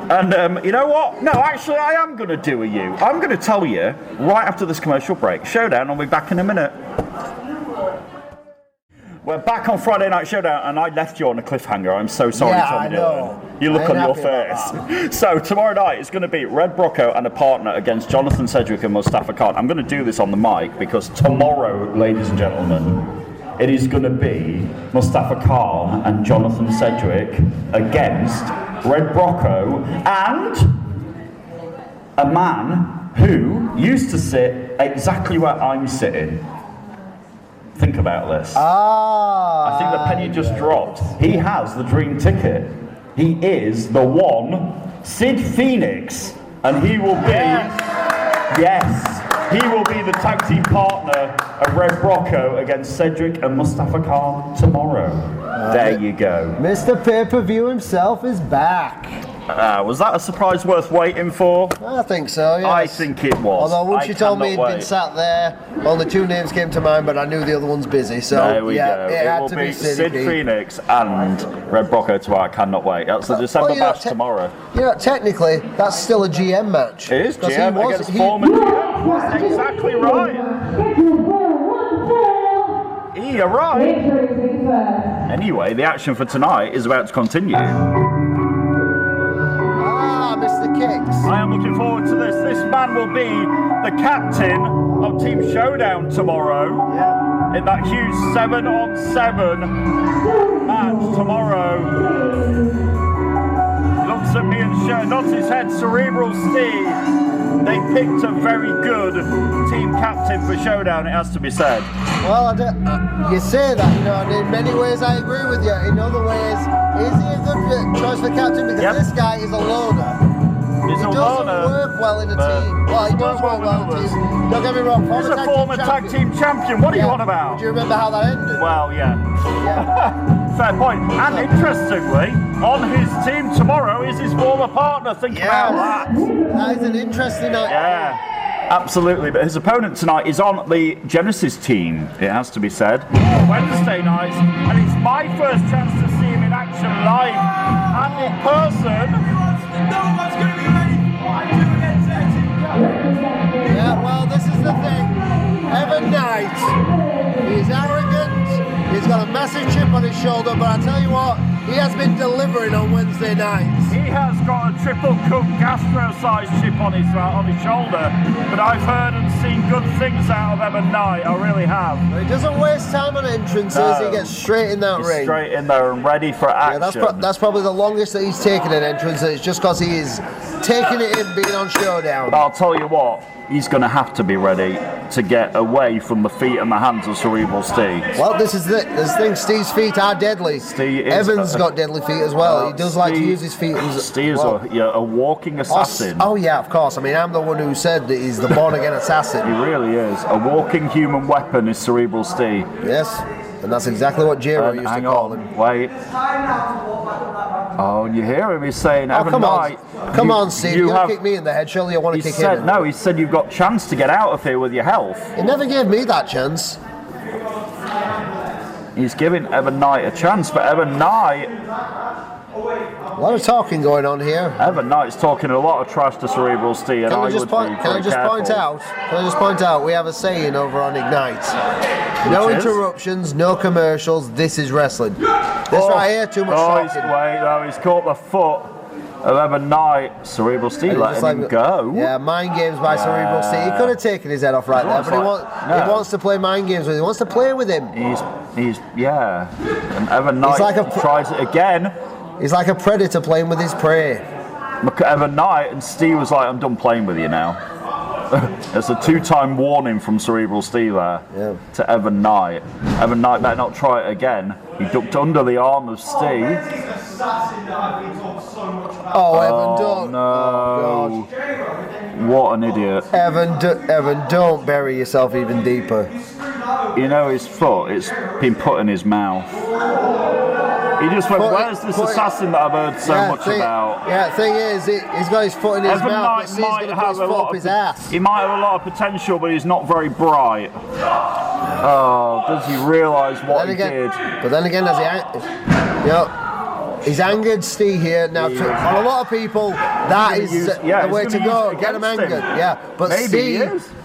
And you know what? No, actually, I am going to do a you. I'm going to tell you right after this commercial break. Showdown, I'll be back in a minute. We're back on Friday Night Showdown, and I left you on a cliffhanger. I'm so sorry, Yeah, Tommy I know. Dillon. You look I ain't on your happy about face. So tomorrow night it's going to be Red Brocco and a partner against Jonathan Sedgwick and Mustafa Khan. I'm going to do this on the mic because tomorrow, ladies and gentlemen, it is going to be Mustafa Khan and Jonathan Sedgwick against Red Brocco and a man who used to sit exactly where I'm sitting. Think about this. I think the penny just dropped. He has the dream ticket. He is the one, Sid Phoenix, and he will be, he will be the tag team partner of Red Brocco against Cedric and Mustafa Khan tomorrow. There you go. Mr. Pay-Per-View himself is back. Was that a surprise worth waiting for? I think so, yes. I think it was. Although once I you told me he'd cannot been wait. sat there, only 2 names came to mind, but I knew the other one's busy. So There we yeah, go. it It had will to be be Sid Pete. Phoenix and Red Brocco tomorrow. I cannot wait. That's the December bash tomorrow. You know, technically, that's still a GM match. It is 'Cause GM against former GM. Exactly right. You're right. Anyway, the action for tonight is about to continue. Ah, Mr. Kicks. I am looking forward to this. This man will be the captain of Team Showdown tomorrow in that huge 7-on-7 match tomorrow. He looks at me and nods his head. Cerebral Steve. They picked a very good team captain for Showdown, it has to be said. Well, you say that, you know, and in many ways I agree with you. In other ways, is he a good choice for captain? Because this guy is a loner. He's He a doesn't loner, work well in a team. Well, he does work well in a team. Don't get me wrong. He's a former tag team champion. What are you on about? Do you remember how that ended? Well, yeah. Yeah. Fair point. And interestingly, on his team tomorrow is his former partner. Think about that. That is an interesting idea. Yeah, absolutely. But his opponent tonight is on the Genesis team, it has to be said. Wednesday nights, and it's my first chance to see him in action live and in person. Yeah, well, this is the thing. Evan Knight, he's arrogant, he's got a massive chip on his shoulder, but I tell you what, he has been delivering on Wednesday nights. He has got a triple cup gastro-sized chip on his shoulder, but I've heard and seen good things out of Evan Knight, I really have. He doesn't waste time on entrances, No. he gets straight in that He's ring. straight in there and ready for action. Yeah, that's probably the longest that he's taken an entrance, and it's just because he is taking it in being on Showdown. I'll tell you what, he's going to have to be ready to get away from the feet and the hands of Cerebral Steve. Well, this thing, Steve's feet are deadly. Steve is Evans got deadly feet as well. He does like to use his feet. Steve's a walking assassin. Oh yeah, of course. I mean, I'm the one who said that he's the born-again assassin. He really is. A walking human weapon is Cerebral Steve. Yes, and that's exactly what J-Ro used to Hang call on, him. wait. Oh, and you hear him, he's saying, Evan come on. Knight, Come on, Steve. You kick me in the head. Surely you want to He kick said, him. no, he said you've got chance to get out of here with your health. He never gave me that chance. He's giving Evan Knight a chance, but Evan Knight A lot of talking going on here. Evan Knight's talking a lot of trash to Cerebral Steve, and Can I I just point out? We have a saying over on Ignite. No interruptions, no commercials. This is wrestling. This right here, too much talking. He's caught the foot of Evan Knight. Cerebral Steve letting him go. Yeah, mind games by Cerebral Steve. He could have taken his head off right there, but he wants to play mind games with him. He wants to play with him. And Evan Knight tries it again. He's like a predator playing with his prey. Look at Evan Knight, and Steve was like, I'm done playing with you now. It's a 2-time warning from Cerebral Steve there to Evan Knight. Evan Knight better not try it again. He ducked under the arm of Steve. Evan, don't. No. God. What an idiot. Evan, don't bury yourself even deeper. You know his foot, it's been put in his mouth. He just went, where's this assassin that I've heard so much about? Yeah, the thing is, he's got his foot in his mouth, but Steve's going to put his foot up his ass. He might have a lot of potential, but he's not very bright. Oh, does he realise what he did? But then again, he's angered Steve here. Now, for a lot of people, that is the way to go. Get him angered. Yeah, but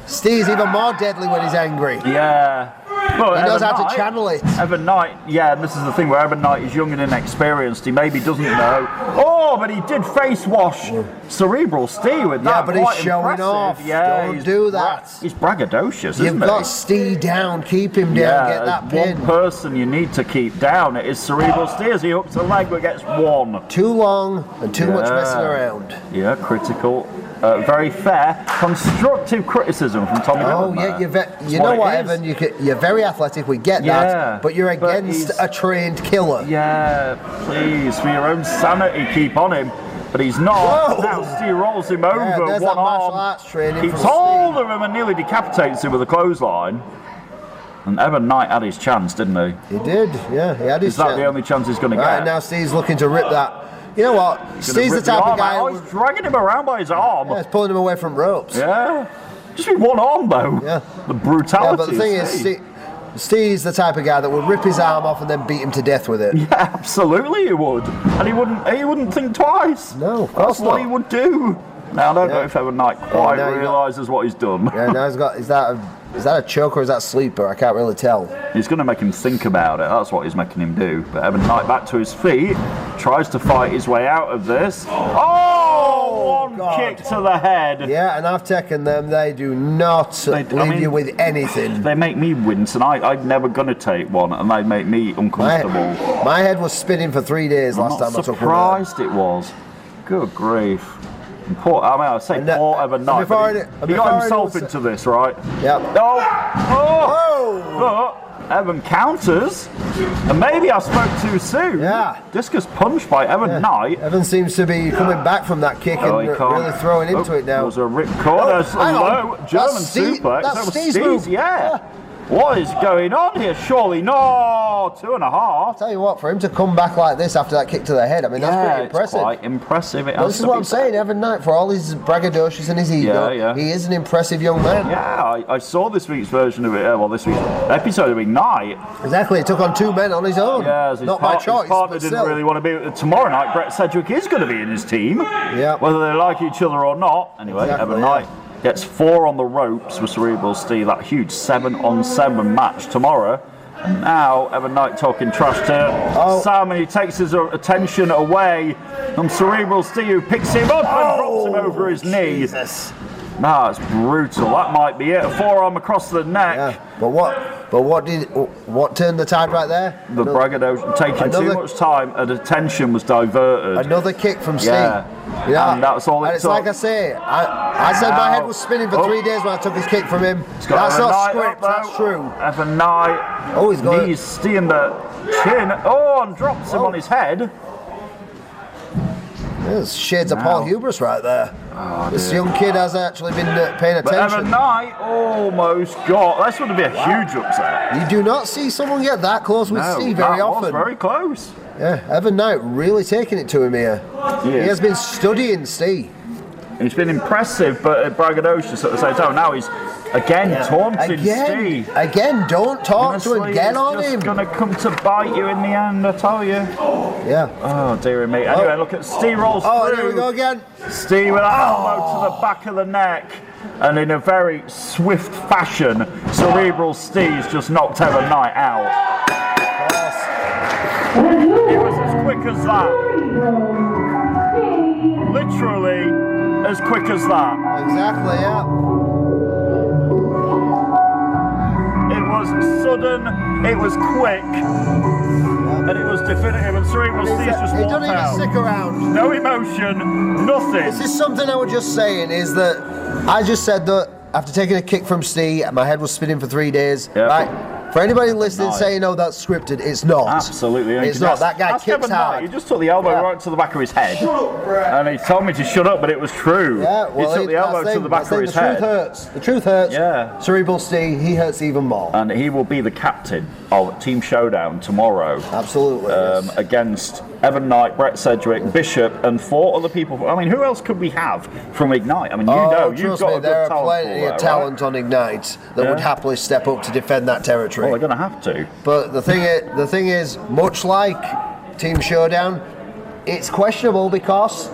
Steve's even more deadly when he's angry. Yeah. Well, he knows how to channel it. Evan Knight, and this is the thing where Evan Knight is young and inexperienced. He maybe doesn't know. Oh, but he did face wash Cerebral Steve with that. Yeah, but he's showing off. Yeah, don't do that. He's braggadocious, isn't he? You've got Steve down. Keep him down. Get that pin. One person you need to keep down. It is Cerebral Steve as he hooks a leg but gets one. Too long and too much messing around. Yeah, critical. Very fair, constructive criticism from Tommy Dillon. Oh, yeah, you know what, Evan? You're very athletic, we get that, but you're against a trained killer. Yeah, please, for your own sanity, keep on him. But he's not. Whoa. Now Steve rolls him over, there's one martial arm, arts training keeps hold of him and nearly decapitates him with a clothesline. And Evan Knight had his chance, didn't he? He did, yeah, he had his chance. Is that the only chance he's going to get? Right, now Steve's looking to rip that. You know what? Steve's the type of guy. He's dragging him around by his arm. Yeah, he's pulling him away from ropes. Yeah. Just with one arm, though. Yeah. The brutality. Yeah, but the thing is, Steve's the type of guy that would rip his arm off and then beat him to death with it. Yeah, absolutely he would. And he wouldn't think twice. No, of course That's what he would do. Now, I don't know if Evan Knight quite realises what he's done. Yeah, now he's got... Is that a choke or is that sleeper? I can't really tell. He's going to make him think about it. That's what he's making him do. But Evan Knight back to his feet, tries to fight his way out of this. Oh, one kick to the head. Yeah, and I've taken them. They do not leave you with anything. They make me wince, and I'm never going to take one, and they make me uncomfortable. My head was spinning for 3 days last time I took one. I'm surprised it was. Good grief. Poor Evan Knight. He got himself into this, right? Yep. But Evan counters, and maybe I spoke too soon. Yeah. Discus punch by Evan Knight. Evan seems to be coming back from that kick and really throwing into it now. There's a rip corner, low German suplex. That's Steve's move. Yeah. What is going on here? Surely no, 2.5. I'll tell you what, for him to come back like this after that kick to the head, I mean, that's pretty impressive. It's quite impressive. This is what I'm saying, Evan Knight, for all his braggadocious and his ego, he is an impressive young man. Yeah, I saw this week's version of it, this week's episode of Ignite. Exactly, he took on 2 men on his own. Yeah, not by choice. His partner didn't really want to be. Tomorrow night, Brett Sedgwick is going to be in his team. Yeah. Whether they like each other or not. Anyway, Evan Knight gets 4 on the ropes with Cerebral Steve, that huge 7-on-7 match tomorrow. And now Evan Knight talking trash to Sam, and he takes his attention away from Cerebral Steve, who picks him up and drops him over his knee. Jesus. That's brutal. That might be it. A forearm across the neck. Yeah, but what turned the tide right there? The braggadocio, taking too much time, and attention was diverted. Another kick from Steve. Yeah, and that's all it's like I say, I said my head was spinning for 3 days when I took his kick from him. That's not script, that's true. Evan Knight. Oh, he's got knees stealing the chin. Oh, and drops him on his head. There's shades of Paul Hubris right there. This young kid has actually been paying attention. But Evan Knight almost got. This would be a huge upset. You do not see someone get that close with Steve very often. Was very close. Yeah, Evan Knight really taking it to him here. He has been studying Steve. He's been impressive, but braggadocious at the same time. Now he's again taunting Steve. Again, don't talk to him. Get on him. It's going to come to bite you in the end, I tell you. Yeah. Oh, dear me. Anyway, look at Steve rolls through. Oh, there we go again. Steve with an elbow to the back of the neck. And in a very swift fashion, Cerebral Steve's just knocked Evan Knight out. It was as quick as that. Literally as quick as that. Exactly, yeah. It was sudden, it was quick, and it was definitive, and Cerebral Steve's just He walked doesn't even out. stick around. No emotion, nothing. This is something I was just saying, is that I just said that after taking a kick from Steve, my head was spinning for 3 days. Yep. Right? For anybody listening saying, no, that's scripted, it's not. Absolutely. It's not. That guy That's kicks Kevin hard. Knight. He just took the elbow right to the back of his head. Shut up, Brett. And he told me to shut up, but it was true. Yeah, well, he took the elbow to the back of his head. The truth hurts. The truth hurts. Yeah. Cerebral Steve, he hurts even more. And he will be the captain of Team Showdown tomorrow. Absolutely. Yes. Against Evan Knight, Brett Sedgwick, Bishop, and 4 other people. I mean, who else could we have from Ignite? I mean, you've trust got me, a good there talent are plenty pool of there, talent on Ignite that would happily step up to defend that territory. Well, they're going to have to. But the thing is, much like Team Showdown, it's questionable because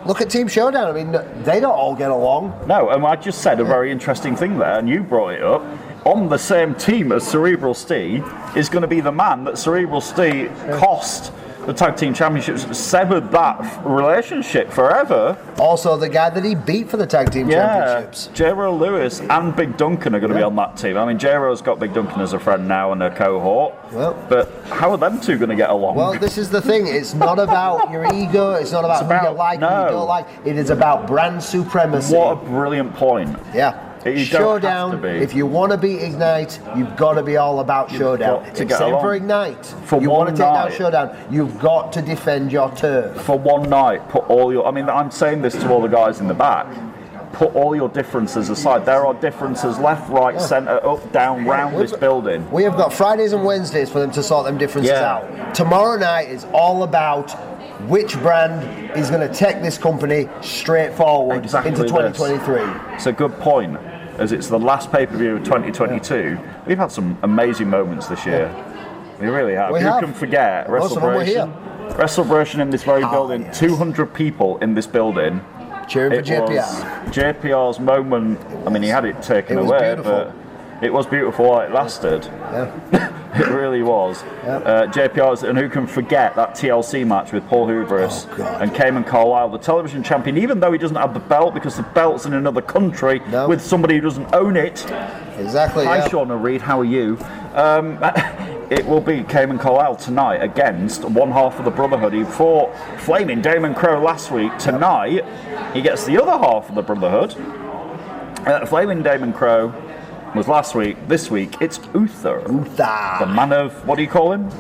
look at Team Showdown. I mean, they don't all get along. No, and I just said a very interesting thing there, and you brought it up. On the same team as Cerebral Steve is going to be the man that Cerebral Steve cost the Tag Team Championships, severed that relationship forever. Also, the guy that he beat for the Tag Team Championships. J-Ro Lewis and Big Duncan are going to be on that team. I mean, J-Ro's got Big Duncan as a friend now and a cohort. Well, but how are them two going to get along? Well, this is the thing. It's not about your ego. It's not about who you like, who you don't like. It is about brand supremacy. What a brilliant point. Yeah. You Showdown, if you want to beat Ignite, you've got to be all about Showdown. Same for Ignite. You want to take down Showdown, you've got to defend your turf. For one night, put all your... I mean, I'm saying this to all the guys in the back. Put all your differences aside. There are differences left, right, centre, up, down, round this building. We have got Fridays and Wednesdays for them to sort them differences out. Tomorrow night is all about which brand is going to take this company straight forward into 2023. It's a good point. As it's the last pay-per-view of 2022, we've had some amazing moments this year. We really have. Who can forget WrestleBration in this very building? 200 people in this building. Cheering for JPR. JPR's moment. I mean, he had it taken away, but it was beautiful while it lasted. It really was. JPR's, and who can forget that TLC match with Paul Hubris and Cayman Carlisle, the television champion, even though he doesn't have the belt because the belt's in another country with somebody who doesn't own it. Exactly. Hi, Shauna Reed, how are you? It will be Cayman Carlisle tonight against one half of the Brotherhood. He fought Flaming Damon Crow last week. Tonight, he gets the other half of the Brotherhood. Flaming Damon Crow was last week. This week, it's Uther. The man of, what do you call him?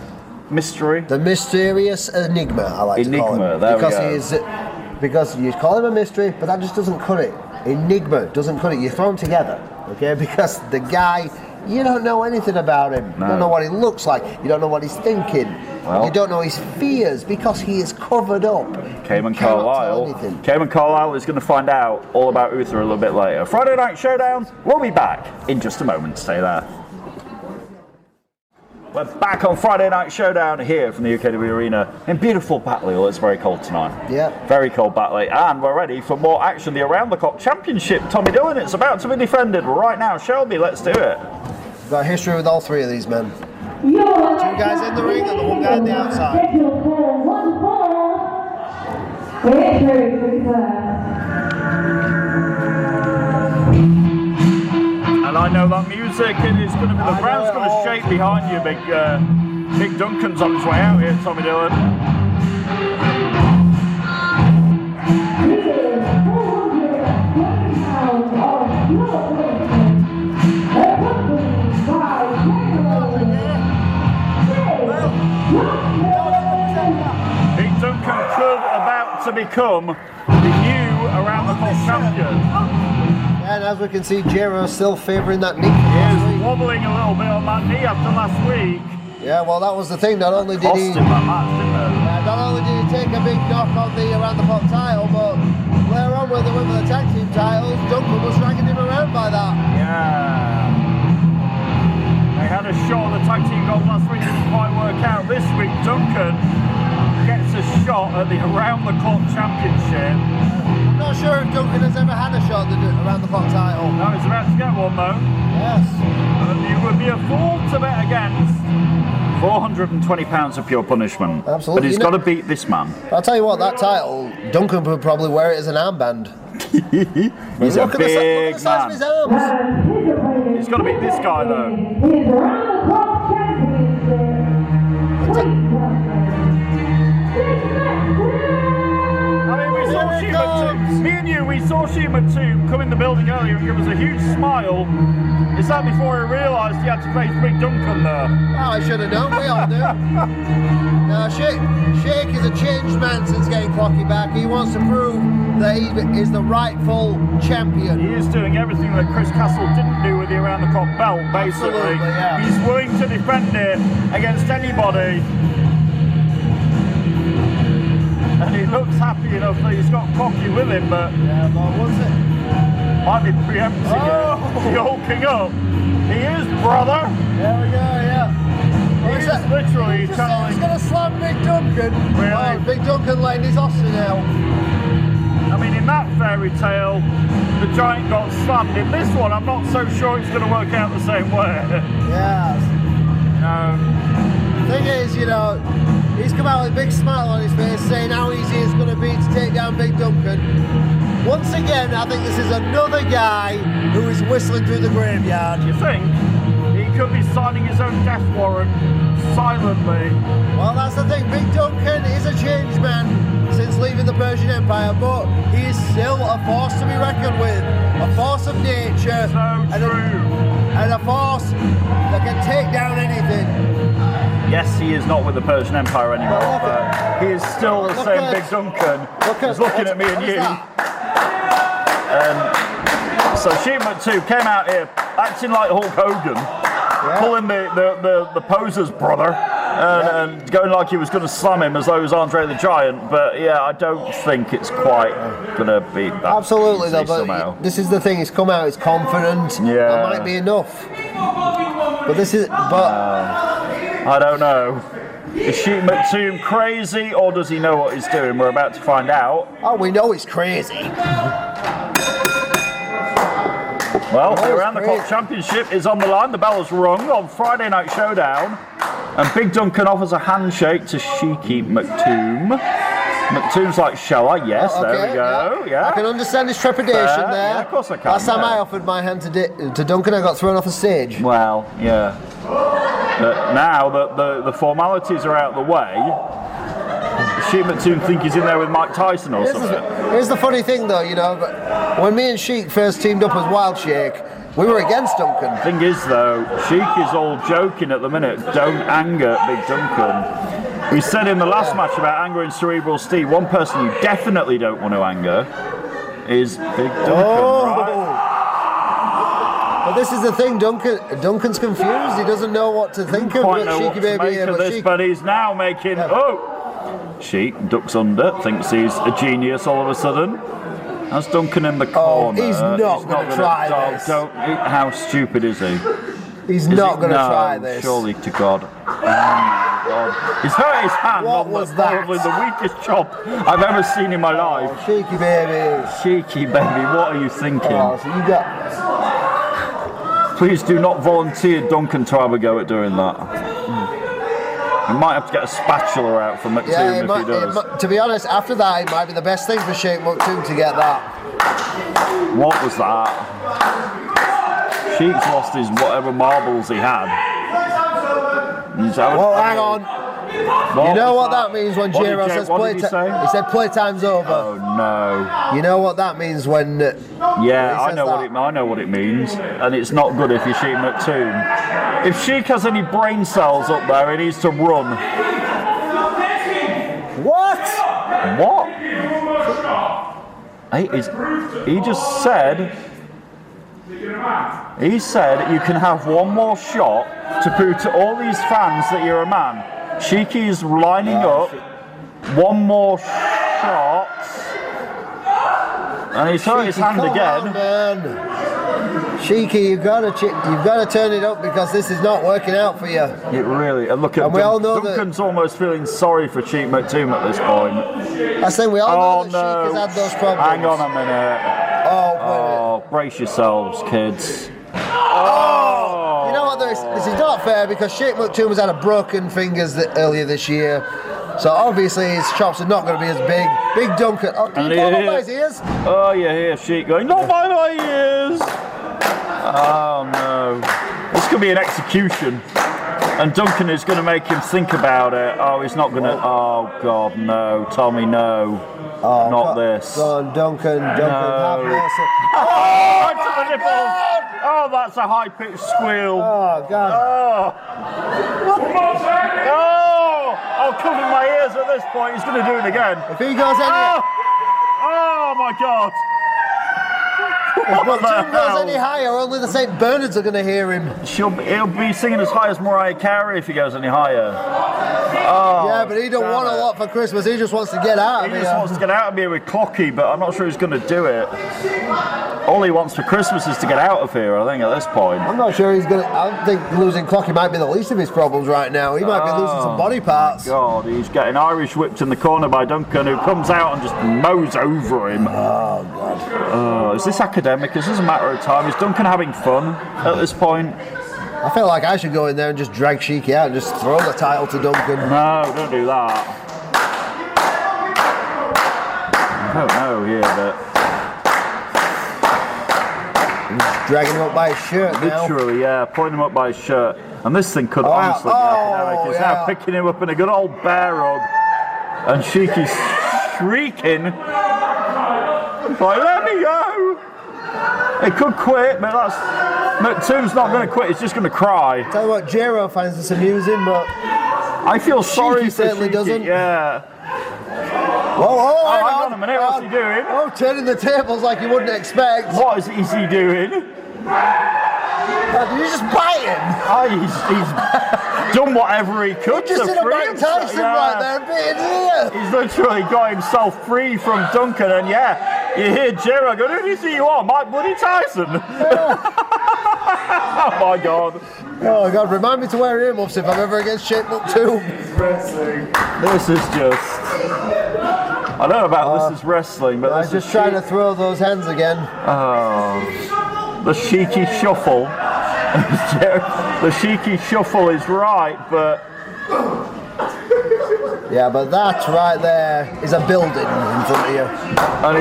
Mystery? The mysterious enigma, I like to call him. There we go. Because you call him a mystery, but that just doesn't cut it. Enigma doesn't cut it. You throw them together, okay? Because the guy, you don't know anything about him. You don't know what he looks like. You don't know what he's thinking. You don't know his fears because he is covered up. Cayman Carlisle is going to find out all about Uther a little bit later. Friday Night Showdown, we'll be back in just a moment. Stay there. We're back on Friday Night Showdown here from the UKW Arena in beautiful Batley. It's very cold tonight. Yeah. Very cold Batley. And we're ready for more action. The Around the Clock Championship. Tommy Dillon, it's about to be defended right now. Shelby, let's do it. We've got history with all three of these men. 2 guys in the ring and the 1 guy on the outside. And I know that music is going to be, the ground's going to shake behind you. Big Duncan's on his way out here, Tommy Dillon. Big Duncan could about to become the new Around the Clock champion. And as we can see, J-Ro still favouring that knee. He is wobbling a little bit on that knee after last week. Yeah, well, that was the thing. Not only did he, that match, didn't it? not only did he take a big knock on the Around the Clock title, but later on when they went for the tag team titles, Duncan was dragging him around by that. Yeah. They had a shot at the tag team gold last week, didn't quite work out. This week, Duncan gets a shot at the around-the-clock championship. I'm not sure if Duncan has ever had a shot at the around-the-clock title. No, he's about to get one though. Yes. And you would be a fool to bet against. £420 of pure punishment. Absolutely. But he's got to beat this man. I'll tell you what, that title, Duncan would probably wear it as an armband. He's a Look at the size big of his man. arms. He's got to beat this guy though. His round-the-clock championship. I mean, we saw Here it Shima 2. Me and you, we saw Shima 2 come in the building earlier and give us a huge smile. Is that before he realised he had to face Big Duncan there? Oh, I should have known, we all knew. Now, Shake is a changed man since getting Clocky back. He wants to prove that he is the rightful champion. He is doing everything that Chris Castle didn't do with the around-the-clock belt, basically. Absolutely, yeah. He's willing to defend it against anybody. And he looks happy enough that he's got Clocky with him, but Yeah, but what's it? might be preempting it, hulking up. He is, brother. There we go, yeah. He is literally Just said he's channeling. going to slam Big Duncan. Really? Oh, Big Duncan laying his Austin out. I mean, in that fairy tale, the giant got slammed. In this one, I'm not so sure it's going to work out the same way. Yes. Thing is, you know, he's come out with a big smile on his face saying how easy it's going to be to take down Big Duncan. Once again, I think this is another guy who is whistling through the graveyard. You think he could be signing his own death warrant silently? Well, that's the thing. Big Duncan is a changed man since leaving the Persian Empire, but he is still a force to be reckoned with. A force of nature. So true. And a force that can take down anything. Yes, he is not with the Persian Empire anymore, Well, look but he is still the look same at- Big Duncan. He's Look looking at me and what is you. that? So Shima 2 came out here acting like Hulk Hogan, pulling the poser's brother, and going like he was going to slam him as though he was Andre the Giant. But yeah, I don't think it's quite going to beat that. Absolutely, easy though. somehow. But this is the thing. He's come out. He's confident. Yeah. That might be enough. But this is. But I don't know. Is Shima 2 crazy, or does he know what he's doing? We're about to find out. oh, we know he's crazy. Well, That the was Around the Clock great. Championship is on the line. The bell has rung on Friday Night Showdown. And Big Duncan offers a handshake to Sheiky McToom. McToom's like, shall I? Yes, Oh, there okay, we go. Yeah. I can understand his trepidation Fair. there. Yeah, of course I can, Last time yeah. I offered my hand to Duncan, I got thrown off the stage. Well, yeah. But now that the formalities are out of the way, Sheik McToom think he's in there with Mike Tyson or something. Here's the funny thing, though, you know, when me and Sheik first teamed up as Wild Shake, we were against Duncan. Thing is, though, Sheik is all joking at the minute. Don't anger Big Duncan. We said in the last match about angering Cerebral Steve, one person you definitely don't want to anger is Big Duncan, right? But this is the thing, Duncan's confused. He doesn't know what to think of Quite know what Sheiky to Baby make here, of but this, Sheik, but he's now making Sheik ducks under, thinks he's a genius all of a sudden. That's Duncan in the corner. he's not gonna try this. How stupid is he? he's Is not he- going to no, try this. Surely to God. Oh my God. He's hurt his hand What on was the, that? probably the weakest chop I've ever seen in my life. Sheiky Baby. Cheeky baby, what are you thinking? Oh, so you got... Please do not volunteer Duncan to have a go at doing that. You might have to get a spatula out from McToom Yeah, if he does. to be honest, after that, it might be the best thing for Sheik McToom to get that. What was that? Sheik's lost his whatever marbles he had. Well, hang on. You know what that means when What did Jiro Jay- says what did he say? He said playtime's over. Oh no. You know what that means when... Yeah, He I says know that. I know what it means, and it's not good if you're Sheik McToom. If Sheik has any brain cells up there, he needs to run. What? What? He just said. He said you can have one more shot to prove to all these fans that you're a man. Sheiky is lining up. One more shot. And he's hurt his hand again. On, man. Cheeky, you've got to turn it up because this is not working out for you. It really. And look at we all know Duncan's almost feeling sorry for Cheek McToom at this point. I think we all know that no. Cheek has had those problems. Hang on a minute. Oh, brace yourselves, kids. Oh! You know what? This is not fair because Cheek McToom has had a broken fingers earlier this year. So obviously his chops are not going to be as big. Big Duncan. Oh, can you pull him by his ears? Oh, you hear Sheik going, not by my ears. Oh, no. This could be an execution. And Duncan is going to make him think about it. Oh, he's not going to. Oh, God, no. Tommy, no. Oh, not this. Go on, Duncan. Have mercy. Oh, to the nipples. Oh, that's a high-pitched squeal. Oh, God. I'll cover my ears at this point. He's going to do it again. If he goes any... Oh my God. If McToom goes any higher, only the St. Bernards are going to hear him. He'll be singing as high as Mariah Carey if he goes any higher. Oh, yeah, but he don't want a lot for Christmas. He just wants to get out of here. He just wants to get out of here with Clocky, but I'm not sure he's going to do it. All he wants for Christmas is to get out of here, I think, at this point. I'm not sure he's going to... I think losing Clocky might be the least of his problems right now. He might be losing some body parts. God, he's getting Irish whipped in the corner by Duncan, who comes out and just mows over him. Oh, God. Is this academic? Is this a matter of time? Is Duncan having fun at this point? I feel like I should go in there and just drag Sheiky out and just throw the title to Duncan. No, don't do that. I don't know here, but... He's dragging him up by his shirt now. Literally, yeah, pointing him up by his shirt. And this thing could honestly be academic. He's now picking him up in a good old bear hug. And Sheiky's shrieking. Like, let me go! He could quit, but that's... McToom's not going to quit, he's just going to cry. Tell you what, Jero finds this amusing, but... I feel sorry for certainly Sheiky, doesn't. Yeah. Oh, hang on a minute, what's he doing? Oh, turning the tables like you wouldn't expect. What is he doing? Did you just bite him? Oh, he's done whatever he could. He just did a Mike Tyson right there, bit in here. He's literally got himself free from Duncan, and yeah, you hear Jero go, who do you think you are, Mike Bloody Tyson? Oh my God. Oh God, remind me to wear earmuffs if I'm ever against Shake McToom. This is just... I don't know about this is wrestling, but I'm just trying to throw those hands again. Oh, the Sheiky shuffle. The Sheiky shuffle is right, but... Yeah, but that right there is a building in front of you. And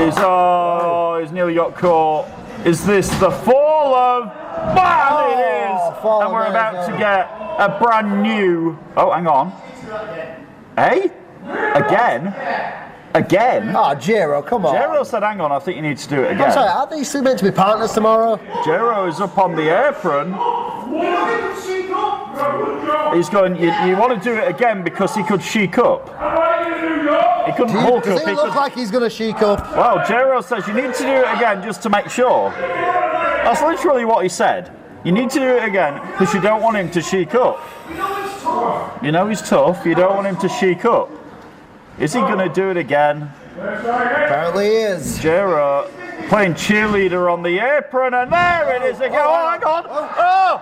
he's nearly got caught. Is this the fall of... Bam! It is! And we're about to get a brand new... Oh, hang on. Eh? Again? Oh, Jero, come on. Jero said, hang on, I think you need to do it again. I'm sorry, are they still meant to be partners tomorrow? Jero is up on the apron. He's going, you want to do it again because he could chic up. He couldn't hulk up. Does he look like he's going to chic up? Well, Jero says you need to do it again just to make sure. That's literally what he said. You need to do it again because you don't want him to chic up. You know he's tough, you don't want him to chic up. Is he going to do it again? Apparently he is. Jero playing cheerleader on the apron, and there it is again. Oh, hang on. Oh!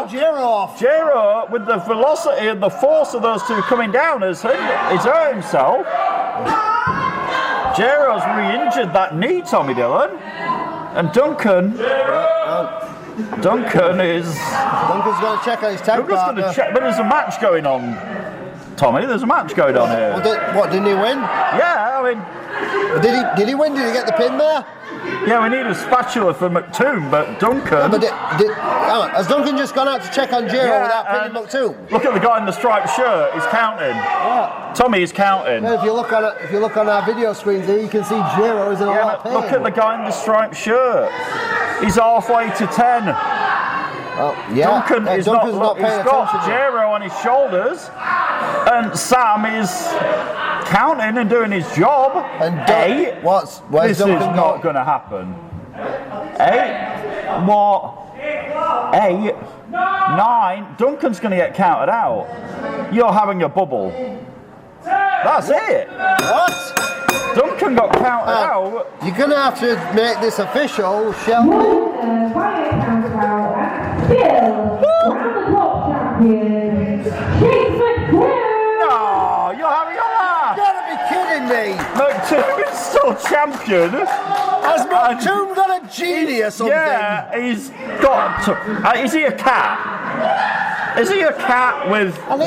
Jero, with the velocity and the force of those two coming down, has hurt himself. Jero's re-injured that knee, Tommy Dillon. And Duncan is... Duncan's going to check on his tag partner. Going to check, but there's a match going on, Tommy. There's a match going on here. What, didn't he win? Yeah, I mean... Did he win? Did he get the pin there? Yeah, we need a spatula for McToom, but Duncan... Yeah, has Duncan just gone out to check on Jero without pinning McToom? Look at the guy in the striped shirt, he's counting. Yeah. Tommy is counting. Yeah, if you look on our video screens there, you can see Jero is in a lot of pain. Look at the guy in the striped shirt. He's halfway to 10. Oh, yeah. Duncan is not paying attention. He's got Jero on his shoulders, and Sam is counting and doing his job. And this is not going to happen. 8, what? 8, 9. Duncan's going to get counted out. You're having a bubble. That's it. What? Duncan second got counted out. You're going to have to make this official, Shelby. By a count out, and still round the clock champion, Chase McClure. No, you're having a laugh. You gotta be kidding me. McToom is still champion. Has McToom got a genie or something? Yeah, he's got. Is he a cat? Is he a cat with? I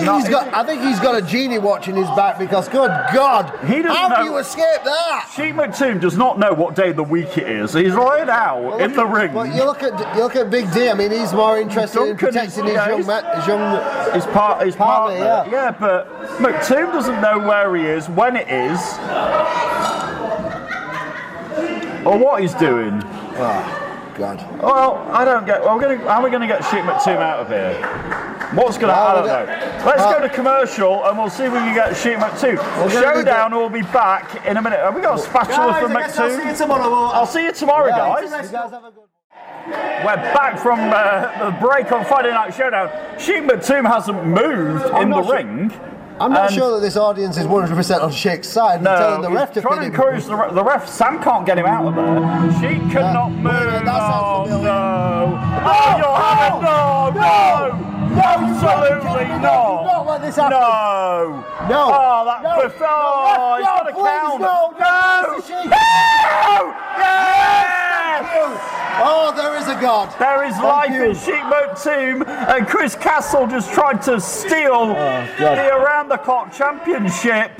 think he's got a genie watching his back because, good God, He doesn't how know. do you escape that? Sheik McToom does not know what day of the week it is. He's lying out in the ring. But you look at Big D. I mean, he's more interested in protecting his young. His partner, yeah. Yeah, but McToom doesn't know where he is, when it is, or what he's doing. Oh, God. Well, I don't get. How are we going to get Sheik McToom out of here? What's going to happen? I don't know. Let's go to commercial and we'll see if we can get Sheik McToom. Showdown will be back in a minute. Have we got a spatula for McToom? I'll see you tomorrow. I'll see you tomorrow, guys. You guys have a good one. We're back from the break on Friday Night Showdown. Sheik McToom hasn't moved in the ring. I'm not sure that this audience is 100% on Sheik's side. No, telling the ref to trying to encourage the ref. Sam can't get him out of there. She cannot move. That sounds familiar. No. Oh, you'll have it. No. Absolutely not. Not let this happen. No. No. Oh, that. No. He's got a count. No. No. Yeah. Oh, there is a God. There is life in Sheik McToom, and Chris Castle just tried to steal the Around the Clock Championship.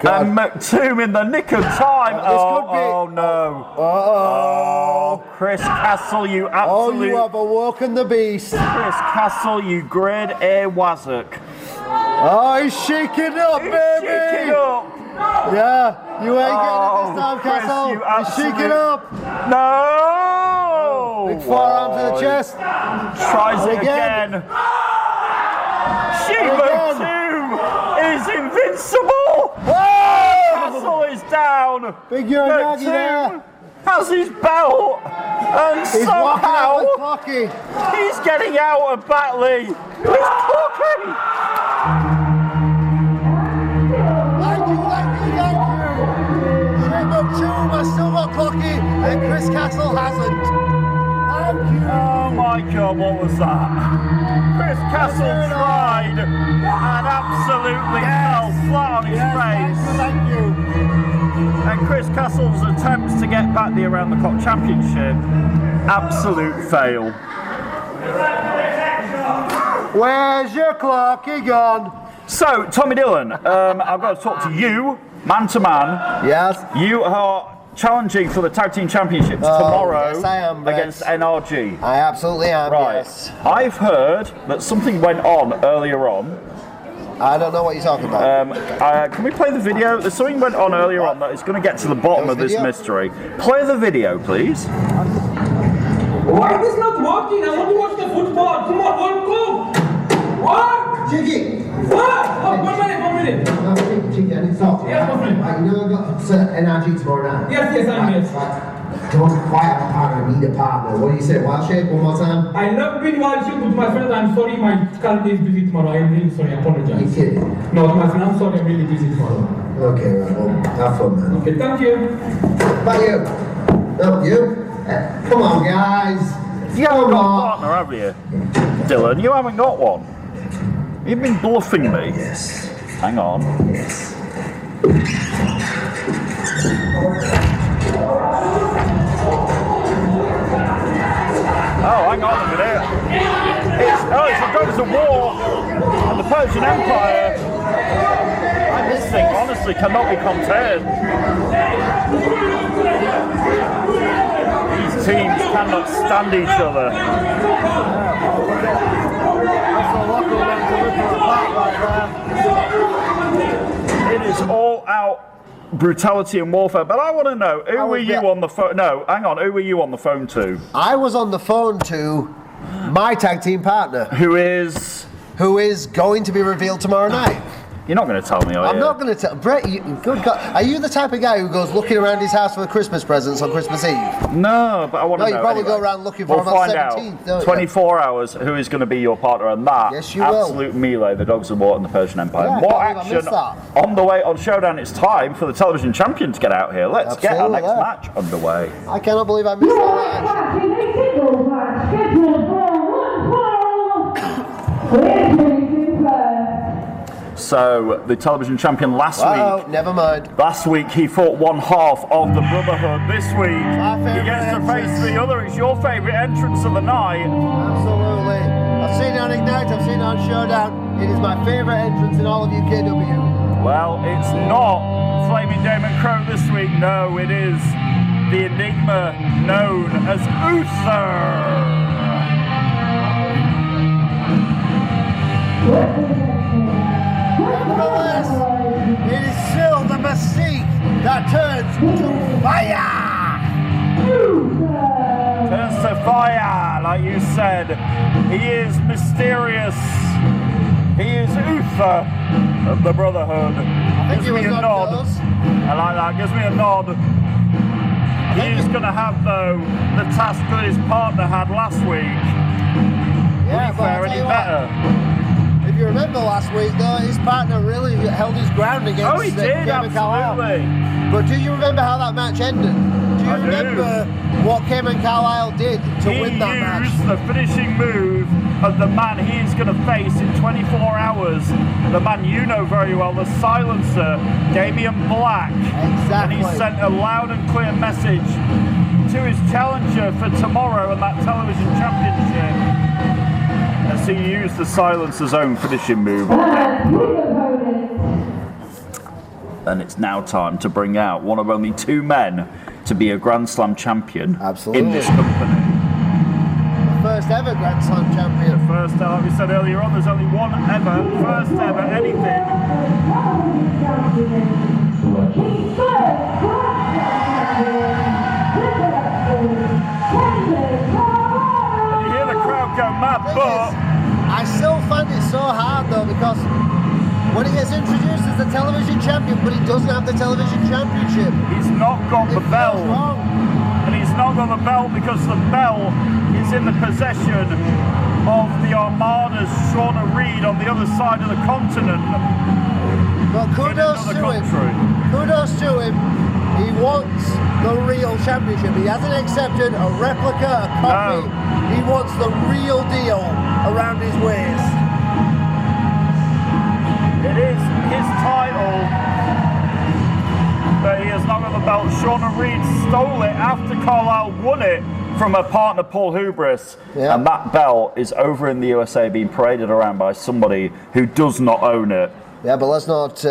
And McToom in the nick of time. Oh no. Oh, Chris Castle, you absolute. Oh, you have awoken the beast. Chris Castle, you grade A wazzock. Oh, he's shaking up, baby. Shaking up. Yeah, you ain't getting it this time, Chris, Castle. He's shaking up. No. Big forearm to the chest. Tries it again. Sheik McToom is invincible. Castle is down. Big Uranagi there. Has his belt, and He's walking out with somehow Clocky. he's getting out of Batley. He's Clocky. Thank you. Sheik McToom has still got Clocky, and Chris Castle hasn't. Thank you. Oh my God, what was that? Chris Castle tried and absolutely fell flat on his face. Thank you. And Chris Castle's attempts to get back the Around the Clock Championship, absolute fail. Where's your Clocky gone? So, Tommy Dillon, I've got to talk to you, man to man. Yes. You are challenging for the Tag Team Championships tomorrow yes, I am, against NRG. I absolutely am, Right. yes. I've heard that something went on earlier on. I don't know what you're talking about. Can we play the video? There's something went on earlier on that is going to get to the bottom of this Video? mystery. Play the video, please. Why is this not working? I want to watch the football. Come on, go! What? Jiggy! What? Oh, 1 minute. Jiggy, I need to talk to you. Yes, my friend. Right, you know I've got NRG tomorrow night? Yes, I'm Right, yes. right. Don't quite have a partner, I need a partner. What do you say, wild shape, one more time? I love being wild shape, but my friend, I'm sorry, my calendar is busy tomorrow. I'm really sorry, I You apologize. kidding? No, my friend, I'm sorry, I'm really busy tomorrow. Okay, right, well, have fun, man. Okay, thank you. About you? No, you? Come on, guys. You haven't Come got a on. partner, have you? Dylan, you haven't got one. You've been bluffing me. Yes. Hang on. Oh, hang on a minute. It's a goes to war and the Persian Empire. This thing honestly cannot be contained. These teams cannot stand each other. It is all out brutality and warfare. But I want to know, who were you on the phone? No, hang on, who were you on the phone to? I was on the phone to my tag team partner, Who is? who is going to be revealed tomorrow night. You're not going to tell me, are you? I'm not going to tell. Brett, good God. Are you the type of guy who goes looking around his house for Christmas presents on Christmas Eve? No, but I want to know. No, you probably anyway. go around looking for We'll them on find 17th, don't out. you? 24 hours, who is going to be your partner on that? Yes, you will. Absolute melee, the Dogs of War and the Persian Empire. Yeah, I More can't believe I action missed that. on the way on Showdown. It's time for the television champion to get out here. Let's get our next Absolutely. match underway. I cannot believe I missed all that action. Match in a singles match scheduled for one fall. Introducing first. So, the television champion last Oh, week. never mind. Last week he fought one half of the Brotherhood. This week My he favourite gets to face entrance. the other. It's your favourite entrance of the night. Absolutely. I've seen it on Ignite, I've seen it on Showdown. It is my favourite entrance in all of UKW. Well, it's not Flaming Damon Crow this week. No, it is the enigma known as Uther. Nevertheless, it is still the mystique that turns to fire! Turns to fire, like you said. He is mysterious. He is Uther of the Brotherhood. I think Gives he me was a on nod. those. I like that. Gives me a nod. He's going to have, though, the task that his partner had last week. Yeah, Would he but I'll fare tell any you better? what, if you remember last week though, his partner really held his ground against Oh, he did, Cayman Carlisle. absolutely. But do you remember how that match ended? Do you I do. remember what Cayman Carlisle did to He win that match? used the finishing move of the man he is going to face in 24 hours. The man you know very well, the silencer, Damian Black. Exactly. And he sent a loud and clear message to his challenger for tomorrow in that television championship. As he used the silencer's own finishing move on him. And his opponent. And it's now time to bring out one of only two men to be a Grand Slam champion Absolutely. in this company. First ever Grand Slam champion. First, like we said earlier on, there's only one ever, first ever anything. And you hear the crowd go mad, Thing but is, I still find it so hard though because when he gets introduced as the television champion, but he doesn't have the television championship. he's not got the It feels belt. wrong. And he's not got the belt because the belt is in the possession of the Armada's Shauna Reed on the other side of the continent. But kudos in to another him. country. Kudos to him. He wants the real championship. He hasn't accepted a replica, a copy. No. He wants the real deal around his waist. It is his title, but he has not got the belt. Shauna Reed stole it after Carlisle won it from her partner Paul Hubris, Yeah. and that belt is over in the USA being paraded around by somebody who does not own it. Yeah, but let's not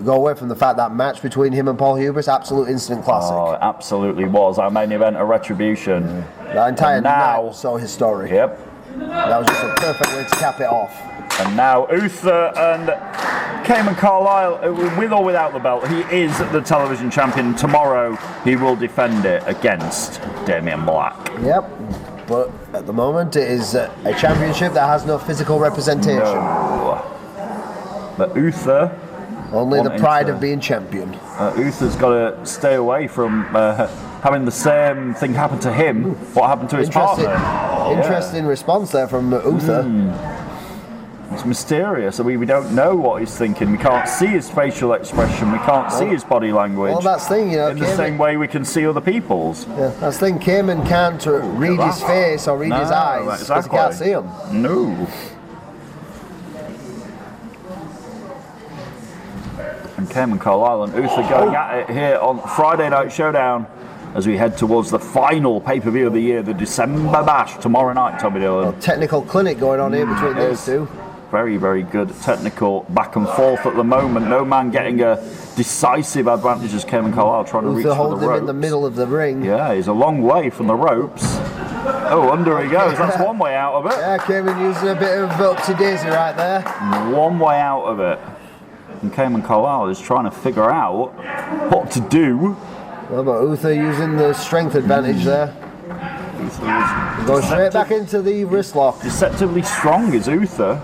go away from the fact that match between him and Paul Hubris, absolute instant classic. Oh, it absolutely was. Our main event, a retribution. The entire And now- night was so historic. Yep. That was just a perfect way to cap it off. And now Uther and Cayman Carlisle, with or without the belt, he is the television champion. Tomorrow he will defend it against Damian Black. Yep. But at the moment, it is a championship that has no physical representation. No. But Uther, Only the wanting pride to- of being champion. Uther's got to stay away from having the same thing happen to him. What happened to his partner? Interesting response there from Uther. It's mysterious. We don't know what he's thinking. We can't see his facial expression. We can't see his body language. Well, that's the thing, you know. in the same way we can see other people's. Yeah, that's the thing. Cayman can't read his face or read his No, eyes because exactly. he can't see them. No. And Cayman Carlisle and Uther going at it here on Friday Night Showdown as we head towards the final pay-per-view of the year, the December Bash, tomorrow night, Tommy Dillon. Technical clinic going on here between these Yes. two. Very, very good technical back and forth at the moment. No man getting a decisive advantage as Cayman Carlisle trying to reach Uther for holding the him ropes. in the middle of the ring. Yeah, he's a long way from the ropes. Oh, under he goes. That's one way out of it. Yeah, Cayman using a bit of upsy daisy right there. One way out of it. And Cayman Carlisle is trying to figure out what to do. Well, but Uther using the strength advantage there. Going straight back into the wrist lock. Deceptively strong is Uther.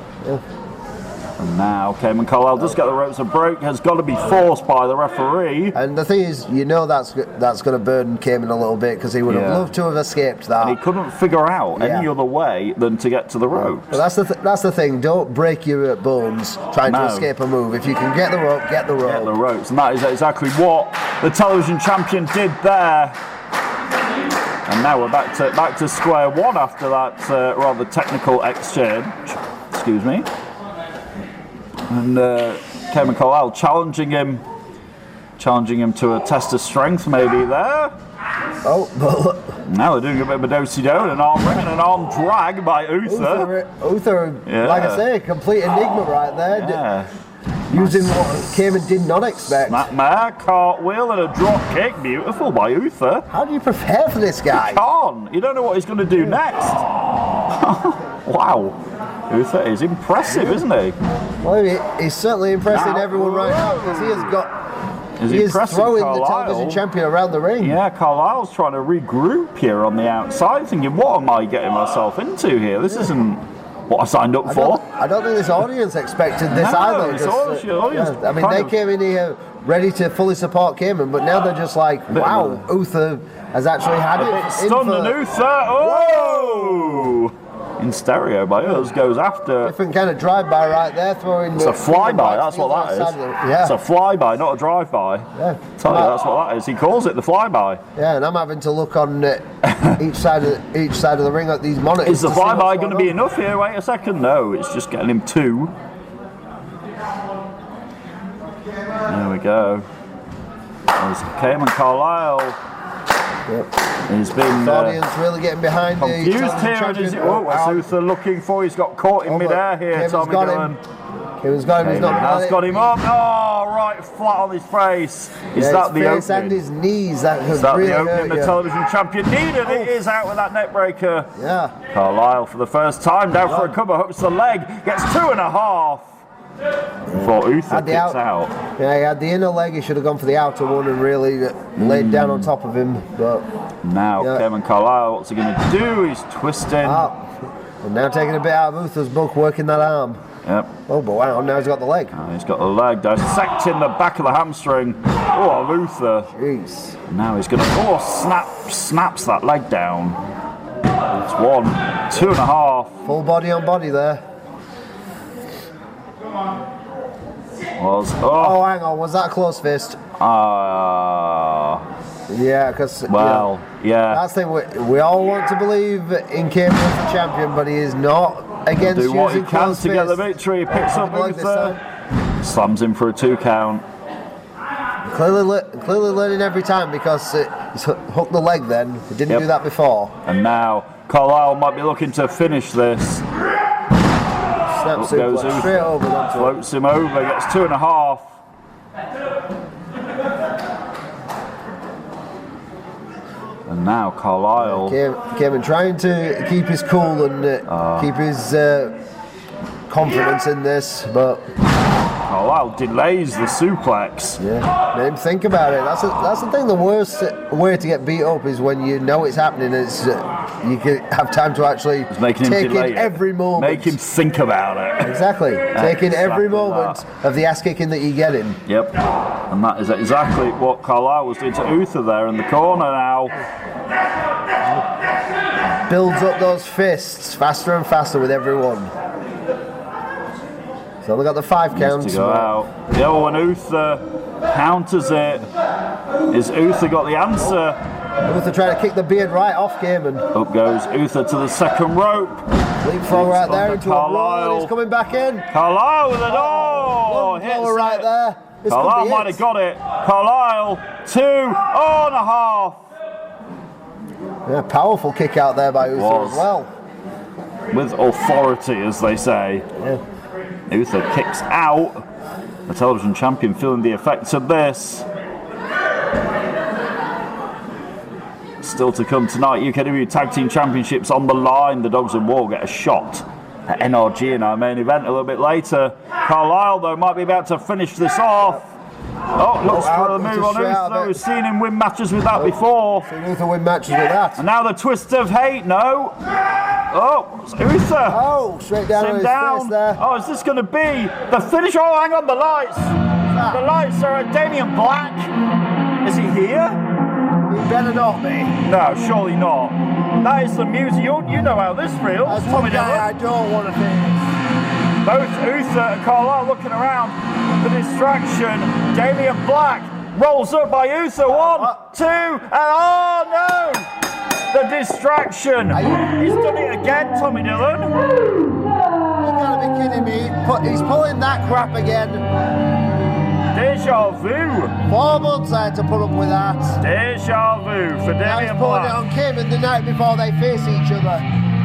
And now Cayman Carlisle does get the ropes. A break has got to be forced by the referee. And the thing is, you know that's going to burden Cayman a little bit because he would have loved to have escaped that. And he couldn't figure out any other way than to get to the ropes. But that's the thing. Don't break your bones trying to escape a move. If you can get the rope, get the rope. Get the ropes. And that is exactly what the television champion did there. And now we're back to square one after that rather technical exchange. Excuse me. And Cayman Carlisle challenging him to a test of strength maybe there. Oh, now they're doing a bit of a do-si-do, an arm ring and an arm drag by Uther. Uther, like I say, complete enigma right there. Yeah. Using what Cayman did not expect. Snapmare, cartwheel and a drop kick. Beautiful by Uther. How do you prepare for this guy? You can't. You don't know what he's going to do next. Wow. Uther is impressive, isn't he? Well, he's certainly impressing everyone right now because he has got... He is throwing the television champion around the ring. Yeah, Carlisle's trying to regroup here on the outside, thinking, what am I getting myself into here? This isn't what I signed up for. I don't think this audience expected this either. I mean, they came in here ready to fully support Cayman, but now they're just like, wow, Uther has actually had it. Stunned and Uther. Oh! In stereo by us, goes after. Different kind of drive-by right there, throwing. It's a flyby, that's what that is. It's a flyby, not a drive-by. Yeah. Tell you, that's what that is. He calls it the flyby. Yeah, and I'm having to look on each side of the ring at these monitors. Is the flyby going to be enough here? Wait a second. No, it's just getting him two. There we go. There's Cayman Carlisle. Yep. He's been the audience really getting behind confused the here. And is it, what's Uther looking for? He's got caught in midair here. Tommy Dillon. Cayman's got him. He's not has got him up. Oh, right flat on his face. Is that the face opening? And his knees. That has really the opening hurt the television champion needed? It is out with that neck breaker. Yeah. Carlisle for the first time down for a cover. Hooks the leg. Gets 2.5. Before Uther kicks out. Yeah, he had the inner leg. He should have gone for the outer one and really laid down on top of him. But now Cayman Carlisle, what's he going to do? He's twisting. And now taking a bit out of Uther's book, working that arm. Yep. Oh, but wow, now he's got the leg. He's got the leg dissecting the back of the hamstring. Oh, Uther. Jeez. Now he's going to snaps that leg down. It's 1, 2.5. Full body on body there. Oh, hang on, was that a close fist? Yeah, because that's the thing. We all want to believe in Cayman as the champion, but he is not against do what he using can close to get the fists. victory. He picks up Uther, slams him for a 2 count. Clearly learning every time because he's hooked the leg. Then he didn't do that before. And now Carlisle might be looking to finish this. Snap suplex straight over. Floats him over, gets 2.5. And now Carlisle Cayman trying to keep his cool and keep his confidence in this, but Carlisle delays the suplex. Yeah, made him think about it. That's the thing. The worst way to get beat up is when you know it's happening. It's you can have time to actually take in every moment. Make him think about it. Exactly. Taking every moment of the ass kicking that you're getting. Yep. And that is exactly what Carlisle was doing to Uther there in the corner now. Builds up those fists faster and faster with every one. So they got the 5 counts. To go out. And Uther counters it. Is Uther got the answer? Uther trying to kick the beard right off Cayman. Up goes Uther to the second rope. Leapfrog right there into Carlisle. A roll. He's coming back in. Carlisle with it. Oh, hits right there. This Carlisle might have got it. Carlisle 2.5. Yeah, powerful kick out there by Uther as well. With authority, as they say. Yeah. Uther kicks out. The television champion feeling the effects of this. Still to come tonight, UKW Tag Team Championships on the line. The Dogs of War get a shot at NRG in our main event a little bit later. Carlisle, though, might be about to finish this off. Oh, looks for the move on Uther. We've seen him win matches with that before. Seen Uther win matches with that. And now the twist of hate, no. Oh, it's Uther. Oh, straight down on his face there. Oh, is this going to be the finish? Oh, hang on, the lights. The lights are at Damien Black. Is he here? He better not be. No, surely not. That is the music. You know how this feels. That's one guy I don't want to face. Both Uther and Carlisle looking around. The distraction. Damien Black rolls up by Uther. 1, 2, and oh no! The distraction. He's done it again, Tommy Dillon. You gotta be kidding me. He's pulling that crap again. Deja vu. 4 months I had to put up with that. Deja vu for Now he's Damien pulling it Black. on Kim the night before they face each other.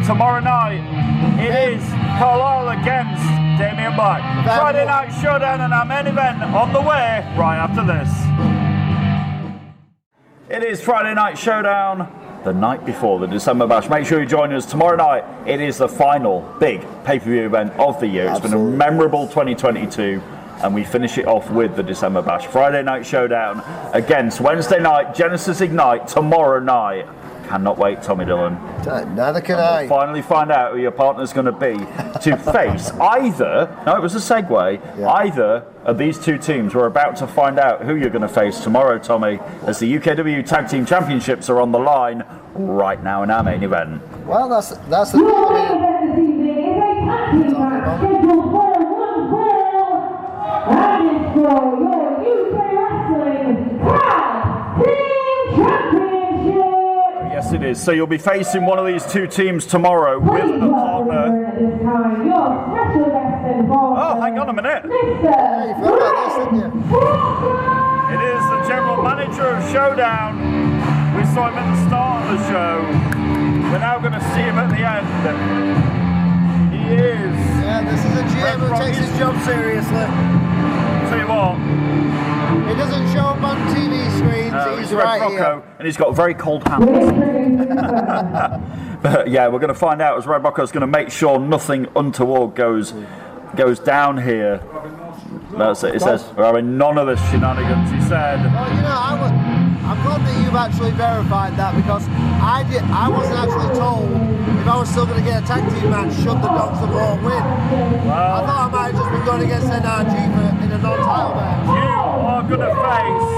Tomorrow night, it is Carlisle against Damien Black. Friday Night Showdown and our main event on the way right after this. It is Friday Night Showdown, the night before the December Bash. Make sure you join us tomorrow night. It is the final big pay-per-view event of the year. It's been a memorable 2022, and we finish it off with the December Bash. Friday Night Showdown against Wednesday night Genesis Ignite tomorrow night. Cannot wait, Tommy Dillon. Neither can I. We'll finally find out who your partner's going to be to face either. No, it was a segue. Yeah. Either of these two teams. We're about to find out who you're going to face tomorrow, Tommy, as the UKW Tag Team Championships are on the line right now in our main event. Well, that's the thing. Yes, it is. So you'll be facing one of these two teams tomorrow with a partner. Oh, hang on a minute. Yeah, you forgot about this, didn't you? It is the general manager of Showdown. We saw him at the start of the show. We're now going to see him at the end. He is. Yeah, this is a GM who takes his job seriously. Tell you what. He doesn't show up on TV screens. He's right here. And he's got very cold hands. But yeah, we're going to find out as Red Rocco's going to make sure nothing untoward goes down here. That's it. It says we're having none of the shenanigans. He said. Well, you know, I'm glad that you've actually verified that, because I wasn't actually told if I was still going to get a tag team match should the Dogs of War win. Well, I thought I might have just been going against NRG in a non-title match. You are going to face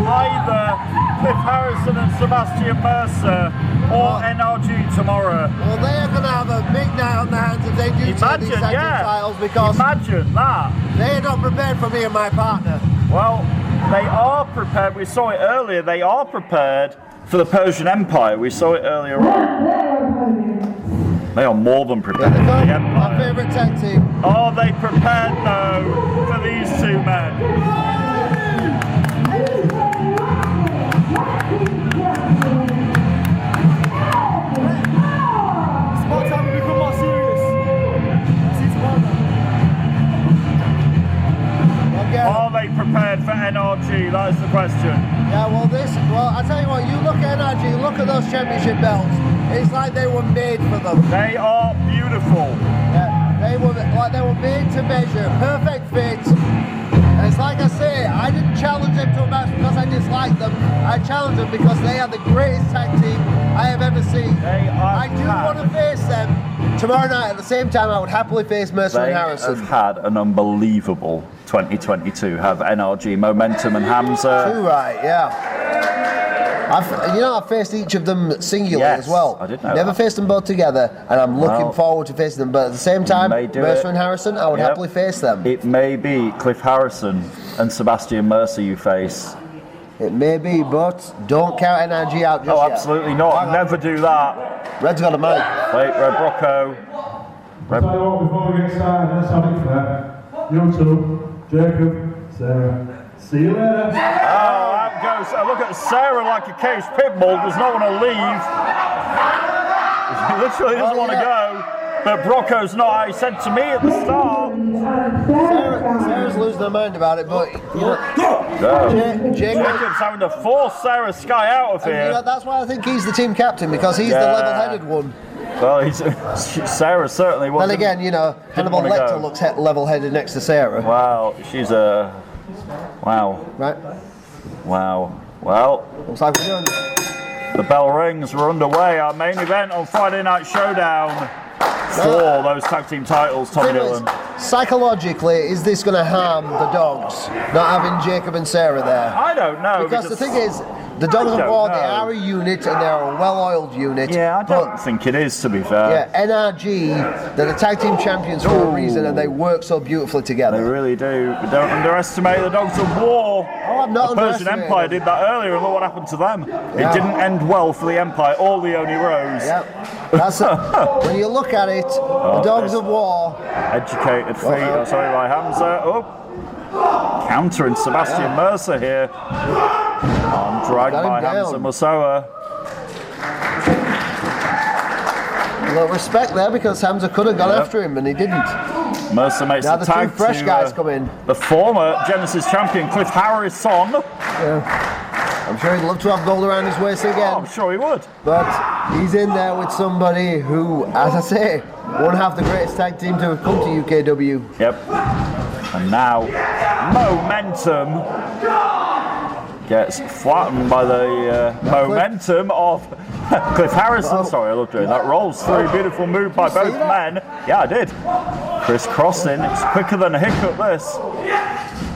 either Cliff Harrison and Sebastian Mercer or NRG tomorrow. Well, they are going to have a big night on their hands if they do take these tag team titles, because imagine that. They are not prepared for me and my partner. Well, they are prepared. We saw it earlier. They are prepared for the Persian Empire. We saw it earlier on. They are more than prepared for the Empire. My favourite tag team. Are they prepared, though, for these two men? Are they prepared for NRG? That is the question. Yeah, well, I tell you what, you look at NRG, look at those championship belts. It's like they were made for them. They are beautiful. Yeah, they were made to measure, perfect fit. And it's like I say, I didn't challenge them to a match because I disliked them. I challenged them because they are the greatest tag team I have ever seen. I do want to face them tomorrow night. At the same time, I would happily face Mercer and Harrison. They have had an unbelievable 2022. Have NRG, Momentum, and Hamza. Too right, yeah. I've faced each of them singularly as well. I did know Never that. faced them both together, and I'm looking forward to facing them. But at the same time, Mercer and Harrison, I would happily face them. It may be Cliff Harrison and Sebastian Mercer you face. It may be, but don't count NRG out just yet. Absolutely not. Never do that. Red's got a mic. Wait, Red Rocco. I'll tell you what, before we get started, let's have it fair. You two, Jacob, Sarah. See you later. Oh, that goes. Look at Sarah like a caged pit bull. Does not want to leave. He literally doesn't want to go. But Brocco's not. He said to me at the start. Sarah's losing her mind about it, but Jacob's having to force Sarah Sky out of here. That's why I think he's the team captain, because he's the level-headed one. Well, Sarah certainly wasn't. Then again, Hannibal Lecter looks level-headed next to Sarah. Wow, she's a... Wow. Right. Wow. Well... Looks like we're doing... The bell rings, we're underway. Our main event on Friday Night Showdown for those tag team titles, Tommy Dillon. Psychologically, is this going to harm the dogs, not having Jacob and Sarah there? I don't know. Because the thing is, the Dogs of War, they are a unit and they're a well-oiled unit. Yeah, I don't think it is, to be fair. Yeah, NRG, they're the tag team champions for a reason and they work so beautifully together. They really do. But don't underestimate the Dogs of War. Oh, I'm not The Persian Empire did that earlier and look what happened to them. It didn't end well for the Empire or the Oni Rose. Yeah, that's when you look at it, the Dogs of War. Educated feet, sorry, by Hamza. Oh. Countering Sebastian Mercer here. Arm dragged by Hamza Musawa. A little respect there because Hamza could have gone after him and he didn't. Mercer makes now the tag two fresh guys come in. The former Genesis champion Cliff Harrison. Yeah. I'm sure he'd love to have gold around his waist again. Oh, I'm sure he would. But he's in there with somebody who, as I say, won't have the greatest tag team to have come to UKW. Yep. And now, Momentum gets flattened by the momentum of Cliff Harrison. Sorry, I love doing that. Rolls through, beautiful move by both men. Yeah, I did. Criss-crossing, it's quicker than a hiccup, this.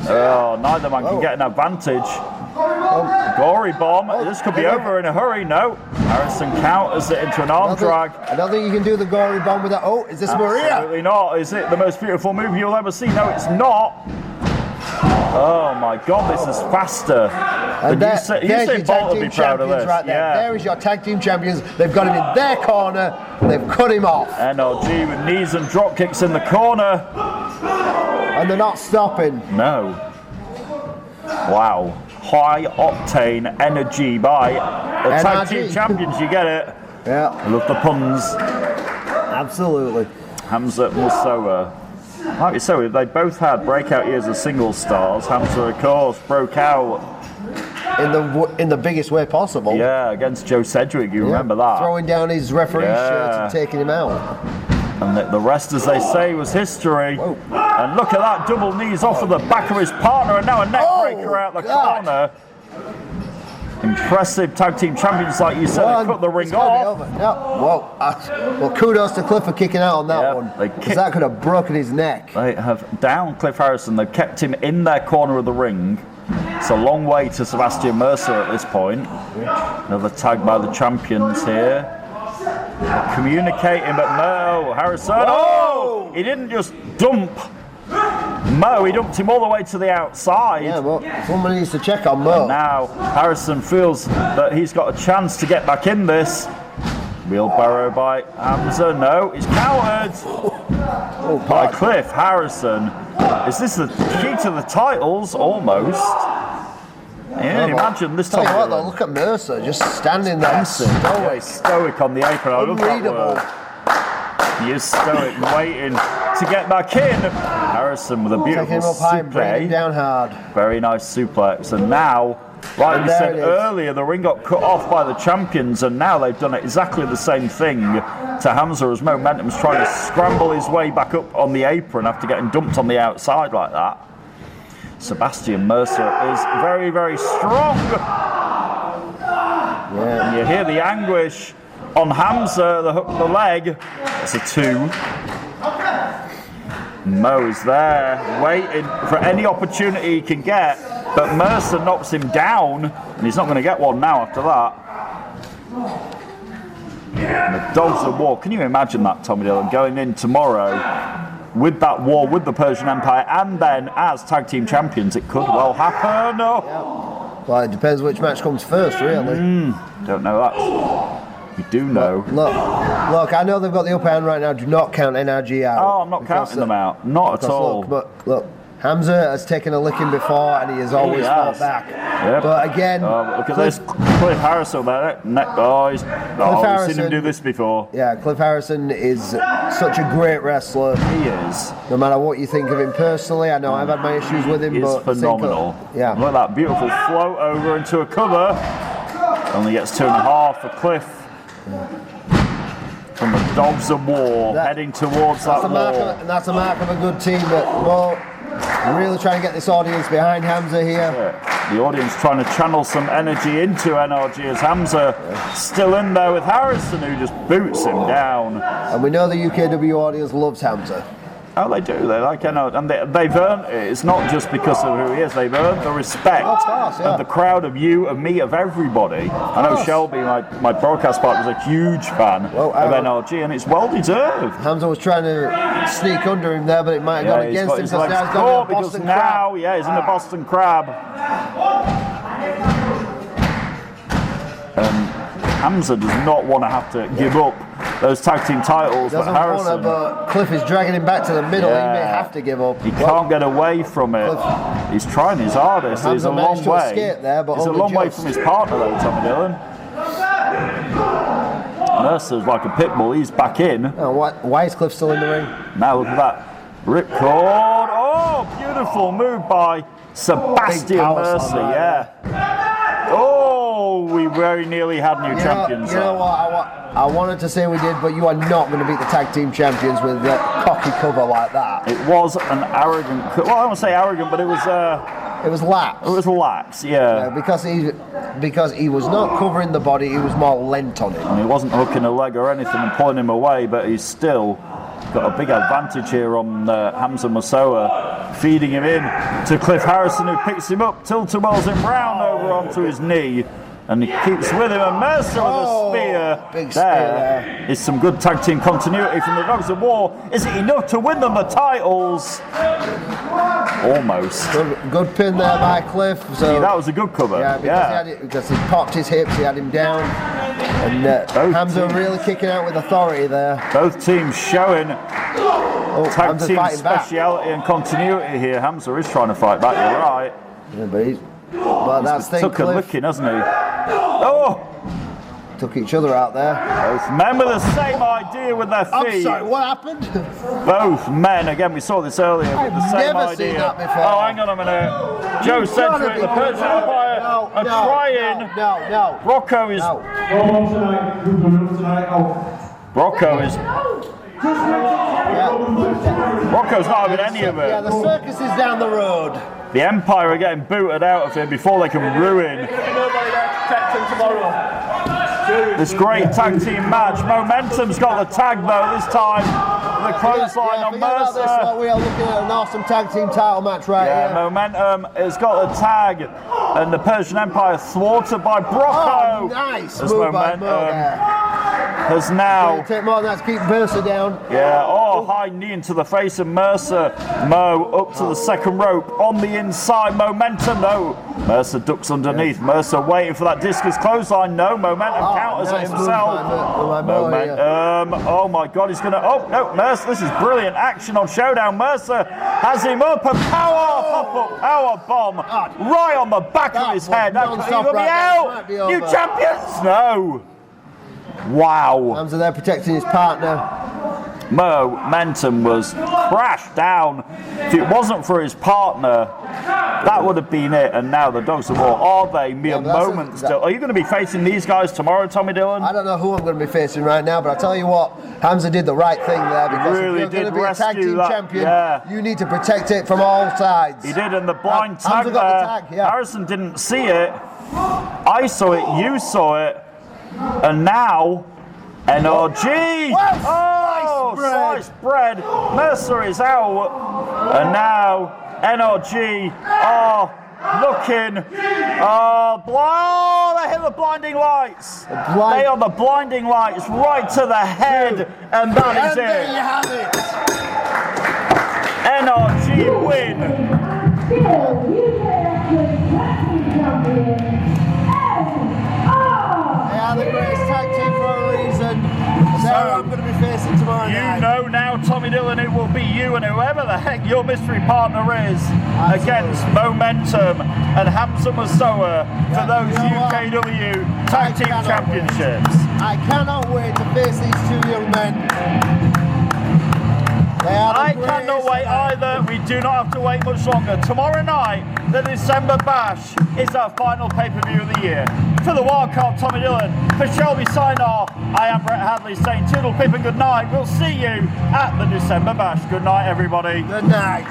Oh, neither man can get an advantage. Gory bomb, this could be over in a hurry. No, Harrison counters it into an arm drag. I don't think you can do the gory bomb without. Oh, is this Maria? Absolutely not. Is it the most beautiful move you'll ever see? No, it's not. Oh my God, this is faster. And Usain Bolt will be proud of this. Right there. Yeah. There is your tag team champions. They've got him in their corner. They've cut him off. NRG with knees and drop kicks in the corner. And they're not stopping. No. Wow. High octane energy by the tag team champions. You get it? Yeah. I love the puns. Absolutely. Hamza Musawa. Like you say, they both had breakout years as single stars. Hamza, of course, broke out in the biggest way possible. Yeah, against Joe Sedgwick. You remember that? Throwing down his referee shirt and taking him out. And the rest, as they say, was history. Whoa. And look at that, double knees off of the back of his partner, and now a neck breaker out the corner. Impressive tag team champions, like you said, they cut the ring off. Whoa. Well, kudos to Cliff for kicking out on that one. Because that could have broken his neck. They have downed Cliff Harrison. They've kept him in their corner of the ring. It's a long way to Sebastian Mercer at this point. Another tag by the champions here. They're communicating, but Mo, Harrison, oh! He didn't just dump Mo, he dumped him all the way to the outside. Yeah, well, someone needs to check on Mo. And now Harrison feels that he's got a chance to get back in this. Wheelbarrow by Hamza, no, he's countered by Cliff Harrison. Is this the key to the titles? Almost. Yeah, imagine this time. Tell you what though, look at Mercer just standing there stoic on the apron. I love that word. He is stoic, waiting to get back in. Harrison with a beautiful taking him up high and bringing him down hard. Very nice suplex. And now, like we said earlier, the ring got cut off by the champions, and now they've done exactly the same thing to Hamza as Momentum's trying to scramble his way back up on the apron after getting dumped on the outside like that. Sebastian Mercer is very, very strong. Yeah. And you hear the anguish on Hamza, the hook, the leg. It's a 2. Mo is there, waiting for any opportunity he can get, but Mercer knocks him down, and he's not going to get one now after that. And the Dogs of War, can you imagine that, Tommy Dillon, going in tomorrow with that war with the Persian Empire, and then as tag team champions? It could well happen. Oh. Well, it depends which match comes first, really. Don't know that. We do know. Look, I know they've got the upper hand right now. Do not count NRG out. Oh, I'm not counting them out. Not at all. Look, Hamza has taken a licking before, and he has always fought back. Yep. But again, look at this. Cliff Harrison there. We've seen him do this before. Yeah, Cliff Harrison is such a great wrestler. He is. No matter what you think of him personally, I know I've had my issues with him, but he's phenomenal. Yeah. Look at that beautiful float over into a cover. Only gets 2.5 for Cliff. From the Dogs of War, heading towards that wall. That's a mark of a good team, but really trying to get this audience behind Hamza here. The audience trying to channel some energy into NRG as Hamza still in there with Harrison, who just boots him down. And we know the UKW audience loves Hamza. Oh, they do. They like NRG, and they've earned it. It's not just because of who he is. They've earned the respect of the crowd, of you, of me, of everybody. I know Shelby, my broadcast partner, is a huge fan of NRG, and it's well deserved. Hamza was trying to sneak under him there, but it might have gone against him. He's caught because now, he's in the Boston Crab. Hamza does not want to have to give up those tag team titles, but Harrison... but Cliff is dragging him back to the middle. He may have to give up. He can't get away from it. He's trying his hardest. He's a long way. He's a long way from his partner, though, Tommy Dillon. Mercer's like a pit bull. He's back in. Oh, why is Cliff still in the ring? Now look at that. Ripcord. Oh, beautiful move by Sebastian Mercer. Oh, we very nearly had new champions. You know what? I wanted to say we did, but you are not going to beat the tag team champions with a cocky cover like that. It was an arrogant. Well, I don't want to say arrogant, but it was. It was lax. It was lax, yeah. Because he was not covering the body, he was more lent on it. And he wasn't hooking a leg or anything and pulling him away, but he's still got a big advantage here on Hamza Mosoa, feeding him in to Cliff Harrison, who picks him up, tilt-a-whirls him round over onto his knee, and he keeps with him, and Mercer with a spear. Big spear there. Is some good tag team continuity from the Dogs of War. Is it enough to win them the titles? Almost. Good pin there by Cliff. So that was a good cover. Yeah, because he popped his hips, he had him down. And Hamza really kicking out with authority there. Both teams showing tag team speciality and continuity here. Hamza is trying to fight back, you're right. Yeah, but that's the thing, took a licking, hasn't he? Oh! Took each other out there. Both men with the same idea with their feet. I'm sorry, what happened? Both men, again, we saw this earlier, with the same idea. I've never seen that before. Oh, hang on a minute. Joe Sedgwick, the Persian Empire, are trying. No. Rocco is... Rocco is... Rocco's not having any of it. Yeah, the circus is down the road. The Empire are getting booted out of here before they can ruin this great tag team match. Momentum's got the tag though this time. The clothesline on Mercer. We are looking at an awesome tag team title match right here. Momentum has got the tag, and the Persian Empire thwarted by Brocco. Oh, nice as move by Momentum has now take more than that to keep Mercer down. Yeah, high knee into the face of Mercer. Mo up to the second rope on the inside. Momentum, no. Mercer ducks underneath. Mercer waiting for that discus clothesline. No, Momentum counters it himself. Momentum. Oh my God, he's gonna. Oh no, Mercer. This is brilliant action on Showdown. Mercer has him up. A power bomb right on the back of his head. That could be out. New champions. No. Wow. Hamza there protecting his partner. Momentum was crashed down. If it wasn't for his partner, that would have been it. And now the Dogs of War, are they mere moments still? Are you going to be facing these guys tomorrow, Tommy Dillon? I don't know who I'm going to be facing right now, but I'll tell you what, Hamza did the right thing there, because if you're going to be a tag team champion, you need to protect it from all sides. He did, and the blind tag there, Harrison didn't see it. I saw it, you saw it, and now NRG! Sliced bread! Mercer is out, and now NRG are looking. They hit the blinding lights. They are the blinding lights right to the head, and that is it. There you have it. NRG win. They are the greatest tag team for a reason. They're I'm going to be facing tomorrow night. You know now, Tommy Dillon, it will be you and whoever the heck your mystery partner is against Momentum and Hamza Mosoa for those UKW Tag Team Championships. I cannot wait to face these two young men. I cannot wait either. We do not have to wait much longer. Tomorrow night, the December Bash is our final pay-per-view of the year. For the wildcard, Tommy Dillon, for Shelby Sign-Off, I am Brett Hadley saying toodle pip and good night. We'll see you at the December Bash. Good night, everybody. Good night.